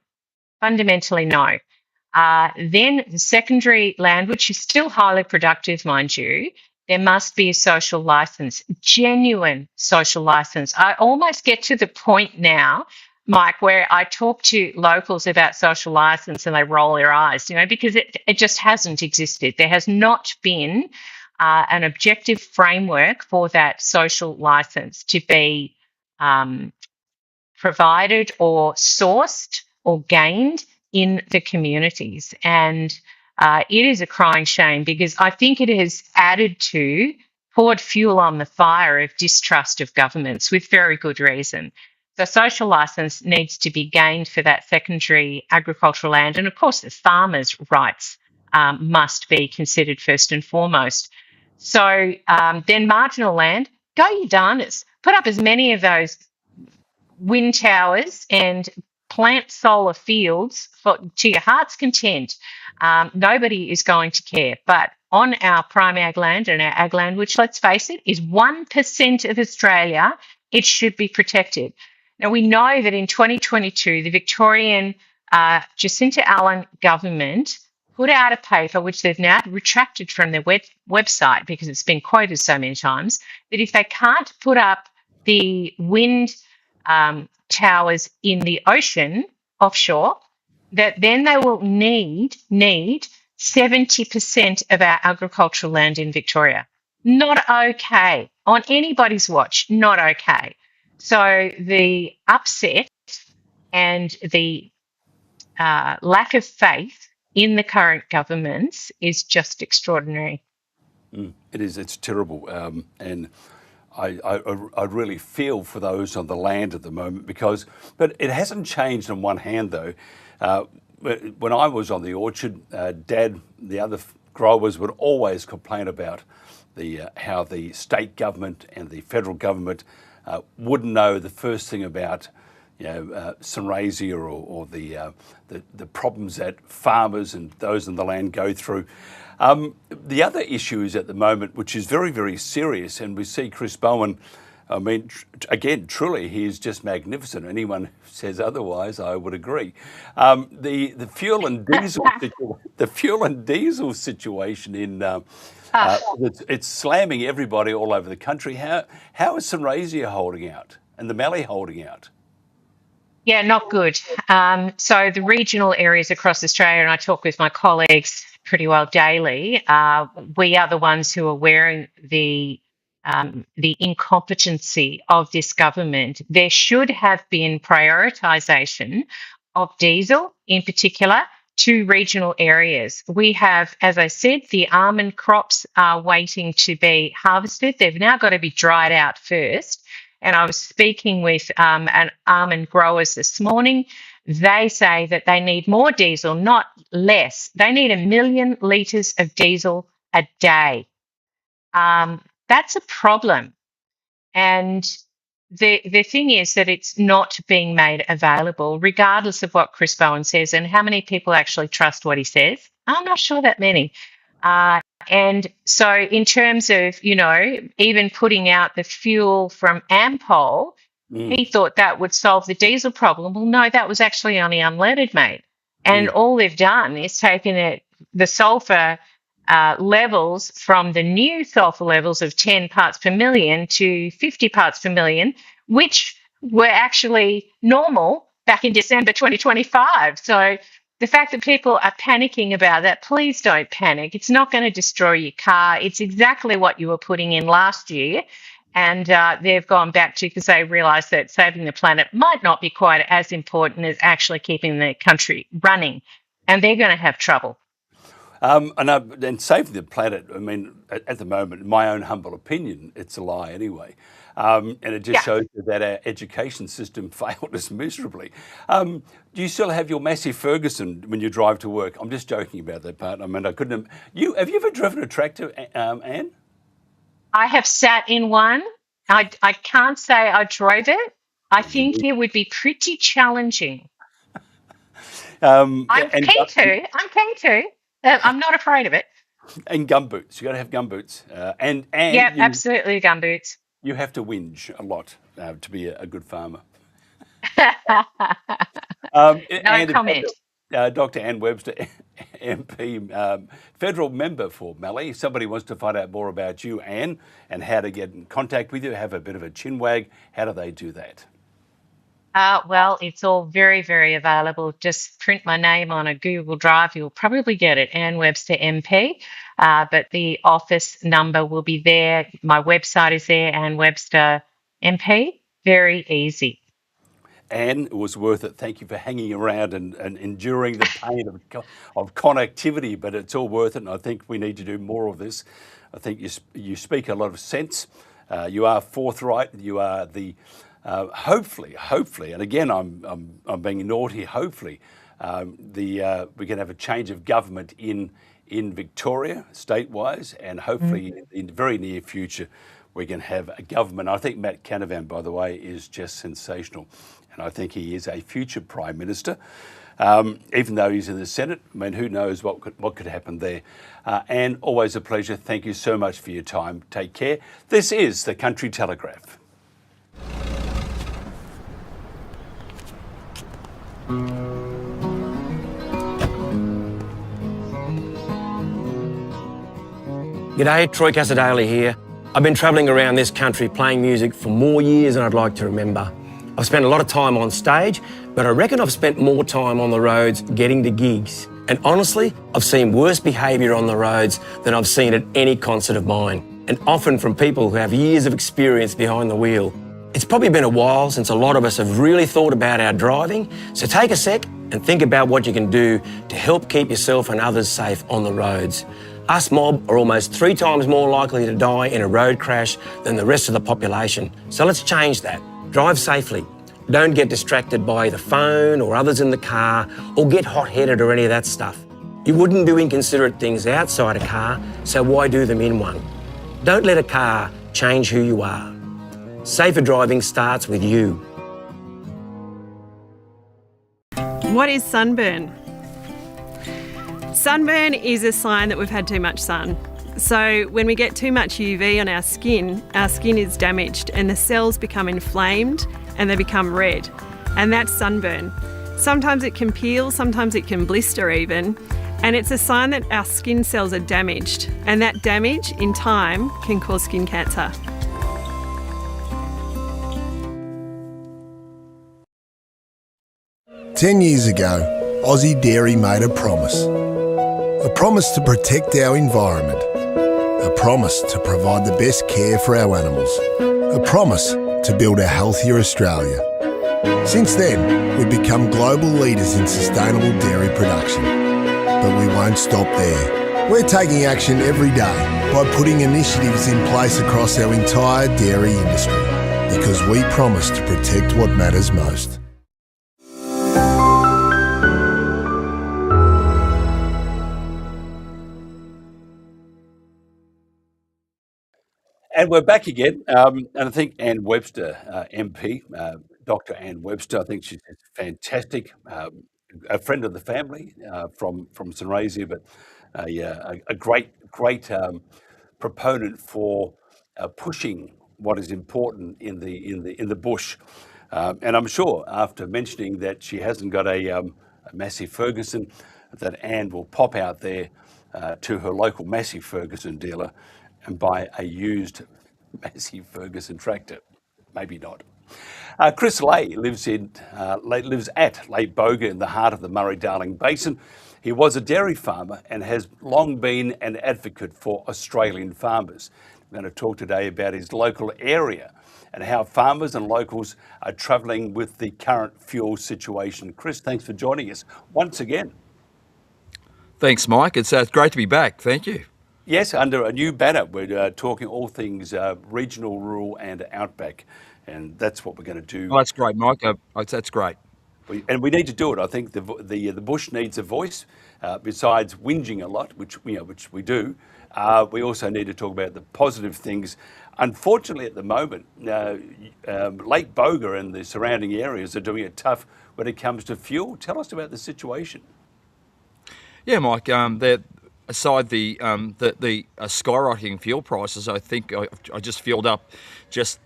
Fundamentally no. Then the secondary land, which is still highly productive, mind you, there must be a social license, genuine social license. I almost get to the point now, Mike, where I talk to locals about social license and they roll their eyes, because it just hasn't existed. There has not been an objective framework for that social license to be provided or sourced or gained in the communities. And it is a crying shame because I think it has poured fuel on the fire of distrust of governments with very good reason. The social licence needs to be gained for that secondary agricultural land. And of course, the farmers' rights must be considered first and foremost. So then marginal land, go you darners. Put up as many of those wind towers and plant solar fields to your heart's content. Nobody is going to care. But on our prime ag land and our ag land, which, let's face it, is 1% of Australia, it should be protected. Now, we know that in 2022, the Victorian Jacinta Allen government put out a paper, which they've now retracted from their website because it's been quoted so many times, that if they can't put up the wind towers in the ocean offshore, that then they will need 70% of our agricultural land in Victoria. Not okay. On anybody's watch, not okay. So the upset and the lack of faith in the current governments is just extraordinary.
It is. It's terrible. And I really feel for those on the land at the moment but it hasn't changed on one hand though. When I was on the orchard, Dad, the other growers would always complain about how the state government and the federal government wouldn't know the first thing about sunraysia or the problems that farmers and those on the land go through. The other issue is at the moment, which is very, very serious, and we see Chris Bowen, I mean, again, truly, he is just magnificent. Anyone who says otherwise, I would agree. The fuel and diesel situation in it's slamming everybody all over the country. How is sunraysia holding out and the Mallee holding out?
Yeah, not good. So the regional areas across Australia, and I talk with my colleagues pretty well daily, we are the ones who are wearing the incompetency of this government. There should have been prioritisation of diesel in particular to regional areas. We have, as I said, the almond crops are waiting to be harvested. They've now got to be dried out first. And I was speaking with an almond growers this morning. They say that they need more diesel, not less. They need 1 million litres of diesel a day. That's a problem. And the thing is that it's not being made available, regardless of what Chris Bowen says and how many people actually trust what he says. I'm not sure that many. And so in terms of, even putting out the fuel from Ampol, he thought that would solve the diesel problem. Well, no, that was actually only unleaded, mate. And all they've done is taken the sulphur levels from the new sulphur levels of 10 parts per million to 50 parts per million, which were actually normal back in December 2025. So the fact that people are panicking about that, please don't panic. It's not going to destroy your car. It's exactly what you were putting in last year. And they've gone back to because they realise that saving the planet might not be quite as important as actually keeping the country running. And they're going to have trouble.
And saving the planet, I mean, at the moment, in my own humble opinion, it's a lie anyway. And it just shows that our education system failed us miserably. Do you still have your Massey Ferguson when you drive to work? I'm just joking about that part. I mean, I couldn't. Have you ever driven a tractor, Anne?
I have sat in one. I can't say I drove it. I think it would be pretty challenging. I'm keen to. I'm not afraid of it.
And gumboots. You got to have gumboots. And
yeah, absolutely gumboots.
You have to whinge a lot to be a good farmer.
No comment.
Dr. Anne Webster, MP, federal member for Mallee. If somebody wants to find out more about you, Anne, and how to get in contact with you, have a bit of a chinwag, how do they do that?
Well, it's all very, very available. Just print my name on a Google Drive. You'll probably get it, Anne Webster MP. But the office number will be there. My website is there, Anne Webster MP. Very easy.
Anne, it was worth it. Thank you for hanging around and enduring the pain of connectivity, but it's all worth it, and I think we need to do more of this. I think you speak a lot of sense. You are forthright. You are the hopefully, and again, I'm being naughty. Hopefully, we can have a change of government in Victoria, state-wise, and hopefully in the very near future we can have a government. I think Matt Canavan, by the way, is just sensational, and I think he is a future Prime Minister. Even though he's in the Senate, I mean, who knows what could happen there. Anne, always a pleasure. Thank you so much for your time. Take care. This is the Country Telegraph.
G'day, Troy Casadale here. I've been travelling around this country playing music for more years than I'd like to remember. I've spent a lot of time on stage, but I reckon I've spent more time on the roads getting to gigs. And honestly, I've seen worse behaviour on the roads than I've seen at any concert of mine, and often from people who have years of experience behind the wheel. It's probably been a while since a lot of us have really thought about our driving, so take a sec and think about what you can do to help keep yourself and others safe on the roads. Us mob are almost 3 times more likely to die in a road crash than the rest of the population. So let's change that. Drive safely. Don't get distracted by the phone or others in the car, or get hot-headed or any of that stuff. You wouldn't do inconsiderate things outside a car, so why do them in one? Don't let a car change who you are. Safer driving starts with you.
What is sunburn? Sunburn is a sign that we've had too much sun. So when we get too much UV on our skin is damaged and the cells become inflamed and they become red. And that's sunburn. Sometimes it can peel, sometimes it can blister even. And it's a sign that our skin cells are damaged. And that damage in time can cause skin cancer.
"10 years ago, Aussie Dairy made a promise. A promise to protect our environment. A promise to provide the best care for our animals. A promise to build a healthier Australia. Since then, we've become global leaders in sustainable dairy production. But we won't stop there. We're taking action every day by putting initiatives in place across our entire dairy industry, because we promise to protect what matters most."
And we're back again, and I think Anne Webster, MP, Dr. Anne Webster, I think she's fantastic, a friend of the family from St Razia, but a great proponent for pushing what is important in the bush. And I'm sure after mentioning that she hasn't got a Massey Ferguson, that Anne will pop out there to her local Massey Ferguson dealer and buy a used Massey Ferguson tractor. Maybe not. Chris Lay lives at Lake Boga in the heart of the Murray-Darling Basin. He was a dairy farmer and has long been an advocate for Australian farmers. We're going to talk today about his local area and how farmers and locals are travelling with the current fuel situation. Chris, thanks for joining us once again.
Thanks, Mike. It's great to be back. Thank you.
Yes, under a new banner, we're talking all things regional, rural and outback, and that's what we're going to do.
Oh, that's great, Mike. That's great.
And we need to do it. I think the bush needs a voice. Besides whinging a lot, which we do, we also need to talk about the positive things. Unfortunately, at the moment, Lake Boga and the surrounding areas are doing it tough when it comes to fuel. Tell us about the situation.
Yeah, Mike. Aside the skyrocketing fuel prices, I think I just filled up just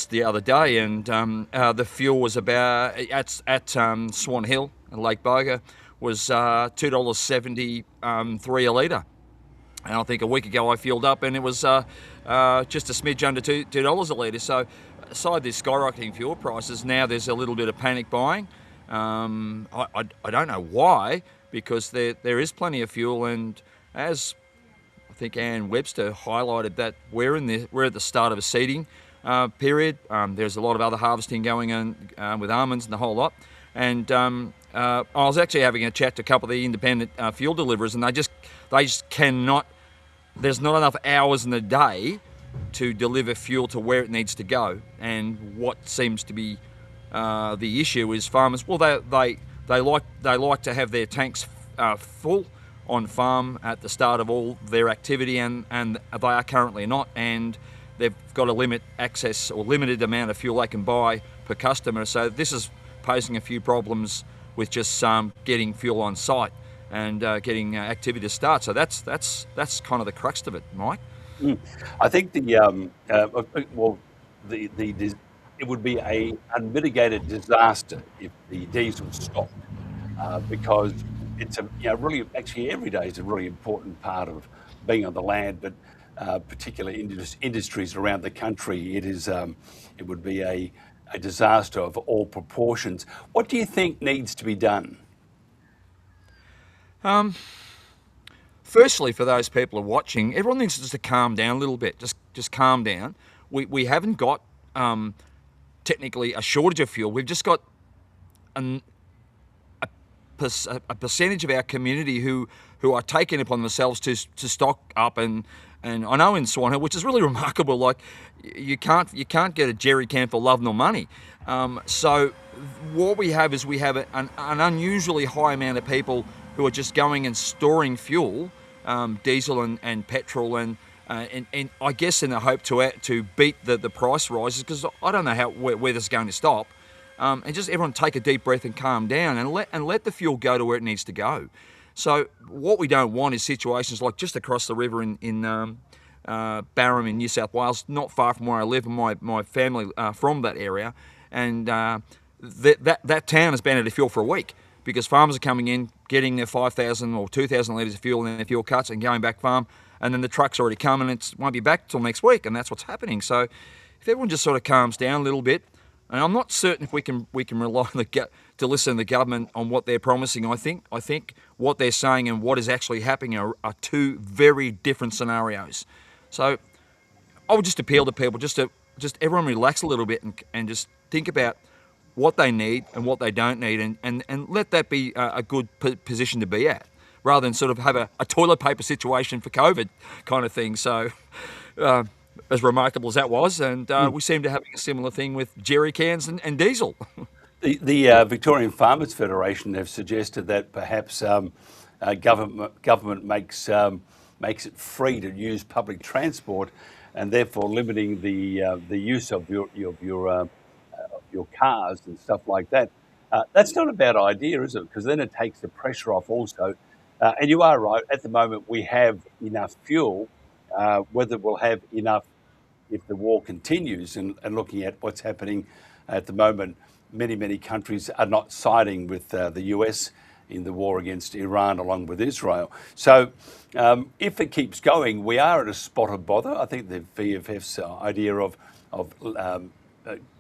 the other day, and the fuel was about at Swan Hill Lake Boga was $2.73 a litre. And I think a week ago I filled up and it was just a smidge under $2 a litre. So aside this skyrocketing fuel prices, now there's a little bit of panic buying. I don't know why, because there is plenty of fuel, and as I think Anne Webster highlighted, that we're at the start of a seeding period. There's a lot of other harvesting going on with almonds and the whole lot. And I was actually having a chat to a couple of the independent fuel deliverers, and they just cannot. There's not enough hours in the day to deliver fuel to where it needs to go. And what seems to be the issue is farmers. Well, they like to have their tanks full on farm at the start of all their activity, and they are currently not, and they've got a limited amount of fuel they can buy per customer. So this is posing a few problems with just getting fuel on site and getting activity to start. So that's kind of the crux of it, Mike.
I think it would be a unmitigated disaster if the diesel stopped, because it's really, actually every day is a really important part of being on the land, but particularly industries around the country, it would be a disaster of all proportions. What do you think needs to be done?
Firstly, for those people who are watching, everyone needs just to calm down a little bit. Just calm down. We haven't got technically a shortage of fuel. We've just got a percentage of our community who are taking it upon themselves to stock up, and I know in Swan Hill, which is really remarkable. Like you can't get a jerry can for love nor money. So what we have is an unusually high amount of people who are just going and storing fuel, diesel and petrol, and I guess in the hope to beat the price rises, because I don't know where this is going to stop. And just everyone take a deep breath and calm down and let the fuel go to where it needs to go. So what we don't want is situations like just across the river in Barham in New South Wales, not far from where I live, and my family from that area, and that town has been out of fuel for a week, because farmers are coming in, getting their 5,000 or 2,000 litres of fuel in their fuel cuts and going back farm, and then the truck's already come and it won't be back till next week, and that's what's happening. So if everyone just sort of calms down a little bit, and I'm not certain if we can rely on to listen to the government on what they're promising. I think what they're saying and what is actually happening are two very different scenarios. So I would just appeal to people just everyone relax a little bit and just think about what they need and what they don't need, and let that be a good position to be at, rather than sort of have a toilet paper situation for COVID kind of thing. So as remarkable as that was, and we seem to have a similar thing with jerry cans and diesel.
The Victorian Farmers Federation have suggested that perhaps government makes it free to use public transport, and therefore limiting the use of your cars and stuff like that. That's not a bad idea, is it? Because then it takes the pressure off also. And you are right, at the moment we have enough fuel. Whether we'll have enough if the war continues, and looking at what's happening at the moment, many countries are not siding with the US in the war against Iran along with Israel. So if it keeps going, we are at a spot of bother. I think the VFF's idea of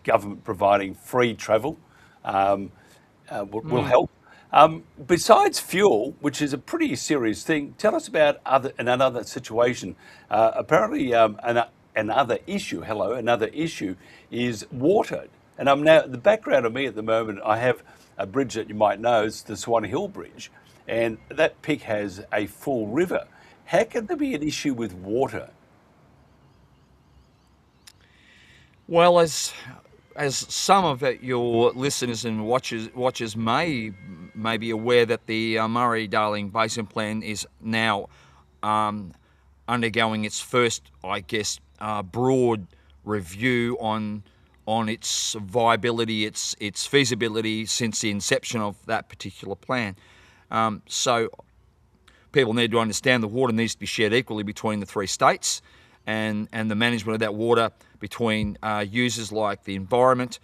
government providing free travel will help. Besides fuel, which is a pretty serious thing, tell us about another situation. Apparently, another issue is water. And I'm now, the background of me at the moment, I have a bridge that you might know, it's the Swan Hill Bridge, and that pick has a full river. How can there be an issue with water?
Well, as some of your listeners and watchers may be aware, that the Murray-Darling Basin Plan is now undergoing its first, I guess, broad review on its viability, its feasibility since the inception of that particular plan. So people need to understand the water needs to be shared equally between the three states, and the management of that water between users like the environment,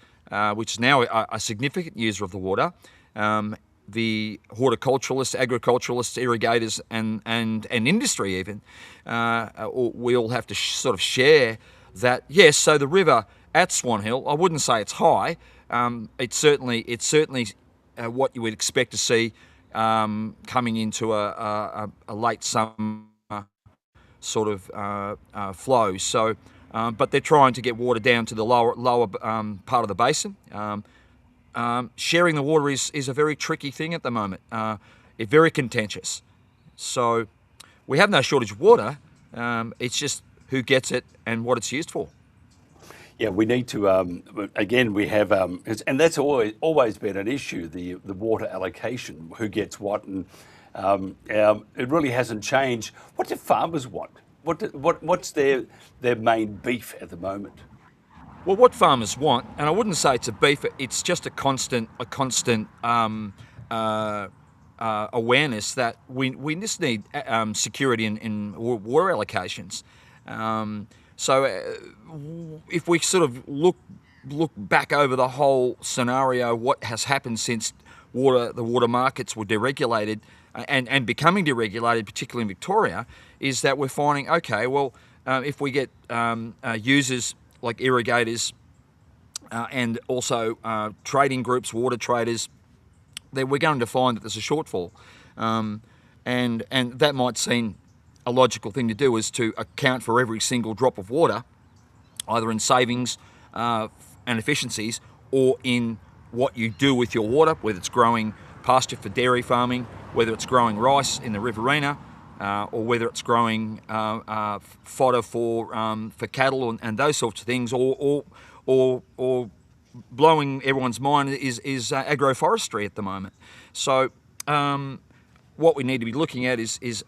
which is now a significant user of the water, the horticulturalists, agriculturalists, irrigators, and industry even, we all have to sort of share that. Yes, so the river at Swan Hill, I wouldn't say it's high. It's certainly what you would expect to see coming into a late summer sort of flow. So, but they're trying to get water down to the lower part of the basin. Sharing the water is a very tricky thing at the moment. It's very contentious. So we have no shortage of water. It's just who gets it and what it's used for.
Yeah, we need to, again, we have, and that's always been an issue, the water allocation, who gets what, and it really hasn't changed. What do farmers want? What's their main beef at the moment?
Well, what farmers want, and I wouldn't say it's a beef, it's just a constant awareness that we just need security in water allocations. So if we sort of look back over the whole scenario, what has happened since the water markets were deregulated and becoming deregulated, particularly in Victoria, is that we're finding, okay, well, if we get users like irrigators and also trading groups, water traders, then we're going to find that there's a shortfall. And that might seem a logical thing to do, is to account for every single drop of water, either in savings and efficiencies or in what you do with your water, whether it's growing pasture for dairy farming, whether it's growing rice in the riverina, or whether it's growing fodder for cattle and those sorts of things, or blowing everyone's mind is agroforestry at the moment. So what we need to be looking at is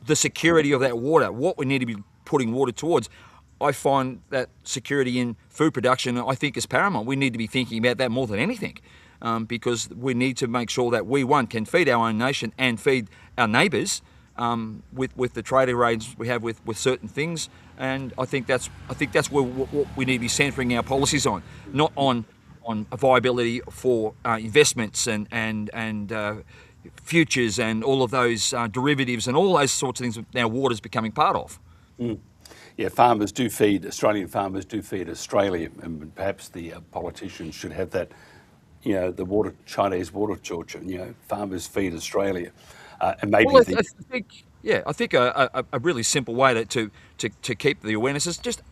the security of that water, what we need to be putting water towards. I find that security in food production, I think, is paramount. We need to be thinking about that more than anything, because we need to make sure that we, one, can feed our own nation and feed our neighbours with the trade arrangements we have with certain things. And I think that's where what we need to be centering our policies on, not on viability for investments and futures and all of those derivatives and all those sorts of things that now water's becoming part of.
Mm. Yeah, Australian farmers do feed Australia, and perhaps the politicians should have that, the Chinese water torture, farmers feed Australia. And maybe
I think a really simple way to keep the awareness is just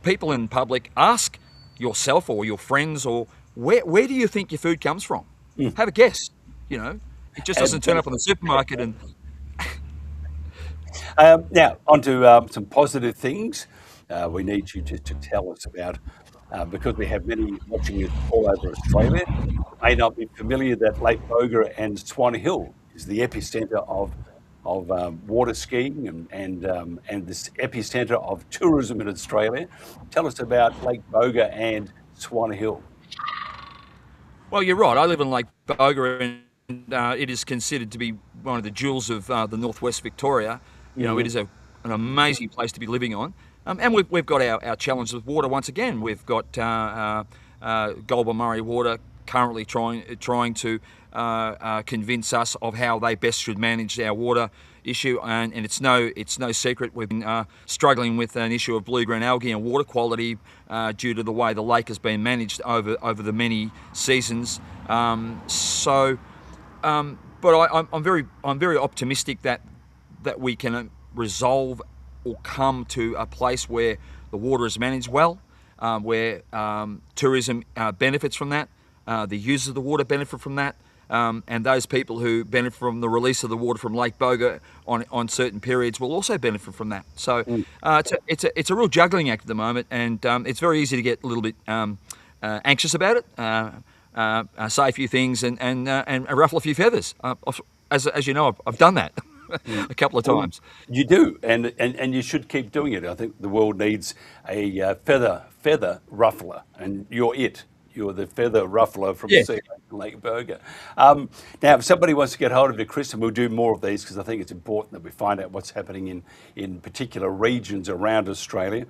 people in public, ask yourself or your friends, or where do you think your food comes from? Have a guess, It just doesn't turn up on the supermarket. And
now, on to some positive things. We need you to tell us about, because we have many watching it all over Australia, may not be familiar that Lake Boga and Swan Hill is the epicentre of water skiing and this epicentre of tourism in Australia. Tell us about Lake Boga and Swan Hill.
Well, you're right. I live in Lake Boga, and it is considered to be one of the jewels of the northwest Victoria. It is an amazing place to be living on. And we've got our challenges with water once again. We've got Gawara Murray Water currently trying to convince us of how they best should manage our water issue, and it's no secret we've been struggling with an issue of blue-green algae and water quality due to the way the lake has been managed over the many seasons. But I'm very optimistic that we can resolve or come to a place where the water is managed well, where tourism benefits from that, the users of the water benefit from that, and those people who benefit from the release of the water from Lake Boga on certain periods will also benefit from that. So it's a real juggling act at the moment, and it's very easy to get a little bit anxious about it, say a few things and ruffle a few feathers. As you know, I've done that a couple of times.
You do, and you should keep doing it. I think the world needs a feather ruffler, and you're it. You're the feather ruffler from
Yeah.
Sea Lake Burger. Now, if somebody wants to get hold of you, Chris, and we'll do more of these because I think it's important that we find out what's happening in particular regions around Australia.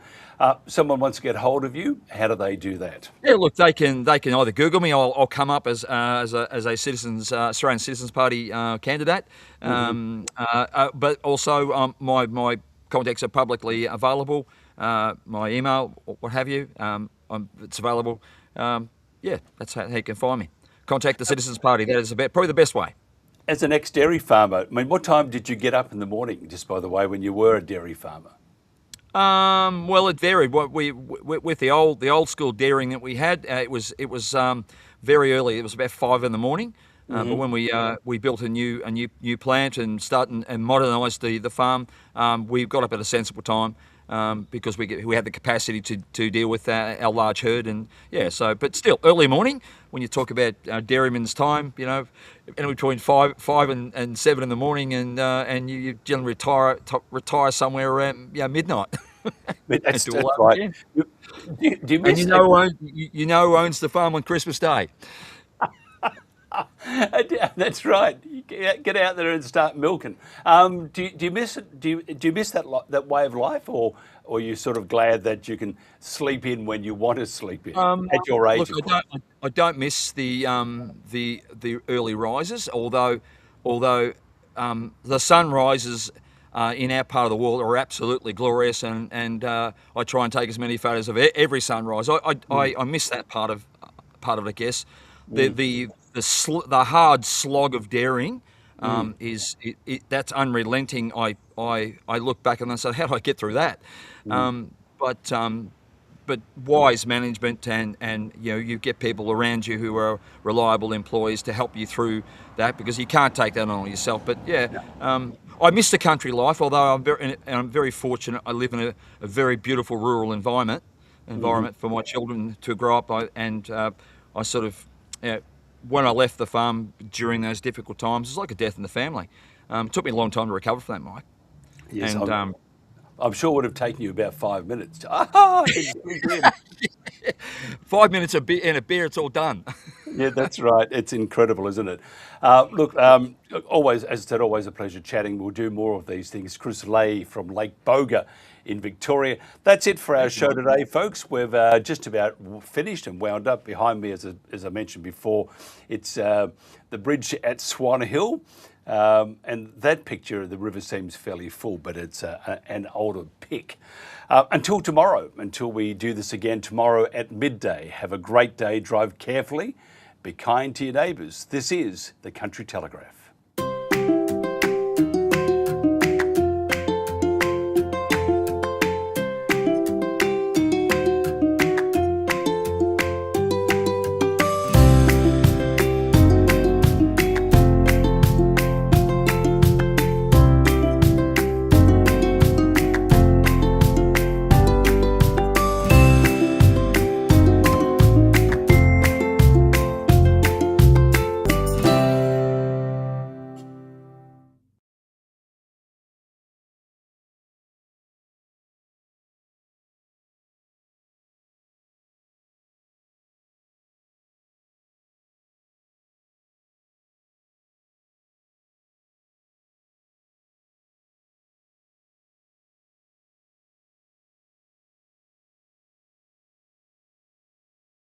Someone wants to get hold of you, how do they do that?
Yeah, look, they can either Google me. I'll come up as a citizens Australian Citizens Party candidate, but also my contacts are publicly available. My email, what have you, it's available. Yeah, that's how you can find me. Contact the Citizens Party. That is probably the best way.
As an ex-dairy farmer, I mean, what time did you get up in the morning, just by the way, when you were a dairy farmer?
Well, it varied. What with the old school dairying that we had, it was very early. It was about 5 in the morning. But when we built a new plant and modernised the farm, we got up at a sensible time. Because we had the capacity to deal with our large herd, and but still early morning when you talk about dairyman's time, and between 5 and 7 in the morning, and you generally retire somewhere around midnight.
That's right. Do you miss
you know who owns the farm on Christmas Day?
That's right. You get out there and start milking. Do you miss it? Do you miss that way of life, or are you sort of glad that you can sleep in when you want to sleep in at your age?
Look, I don't miss the early rises, although the sunrises in our part of the world are absolutely glorious, and I try and take as many photos of every sunrise. I miss that part of it, I guess. The hard slog of dairying that's unrelenting. I look back and I say, how do I get through that? But wise management and you get people around you who are reliable employees to help you through that, because you can't take that on yourself. But I miss the country life, although I'm very fortunate. I live in a very beautiful rural environment for my children to grow up. I sort of, when I left the farm during those difficult times, it was like a death in the family. It took me a long time to recover from that, Mike.
Yes,
and
I'm sure it would have taken you about 5 minutes.
5 minutes in a beer, it's all done.
Yeah, that's right. It's incredible, isn't it? Look, always, as I said, always a pleasure chatting. We'll do more of these things. Chris Lay from Lake Boga in Victoria. That's it for our show today, folks. We've just about finished and wound up. Behind me, as I mentioned before, it's the bridge at Swan Hill. And that picture of the river seems fairly full, but it's an older pic. Until tomorrow, until we do this again tomorrow at midday, have a great day, drive carefully, be kind to your neighbours. This is the Country Telegraph.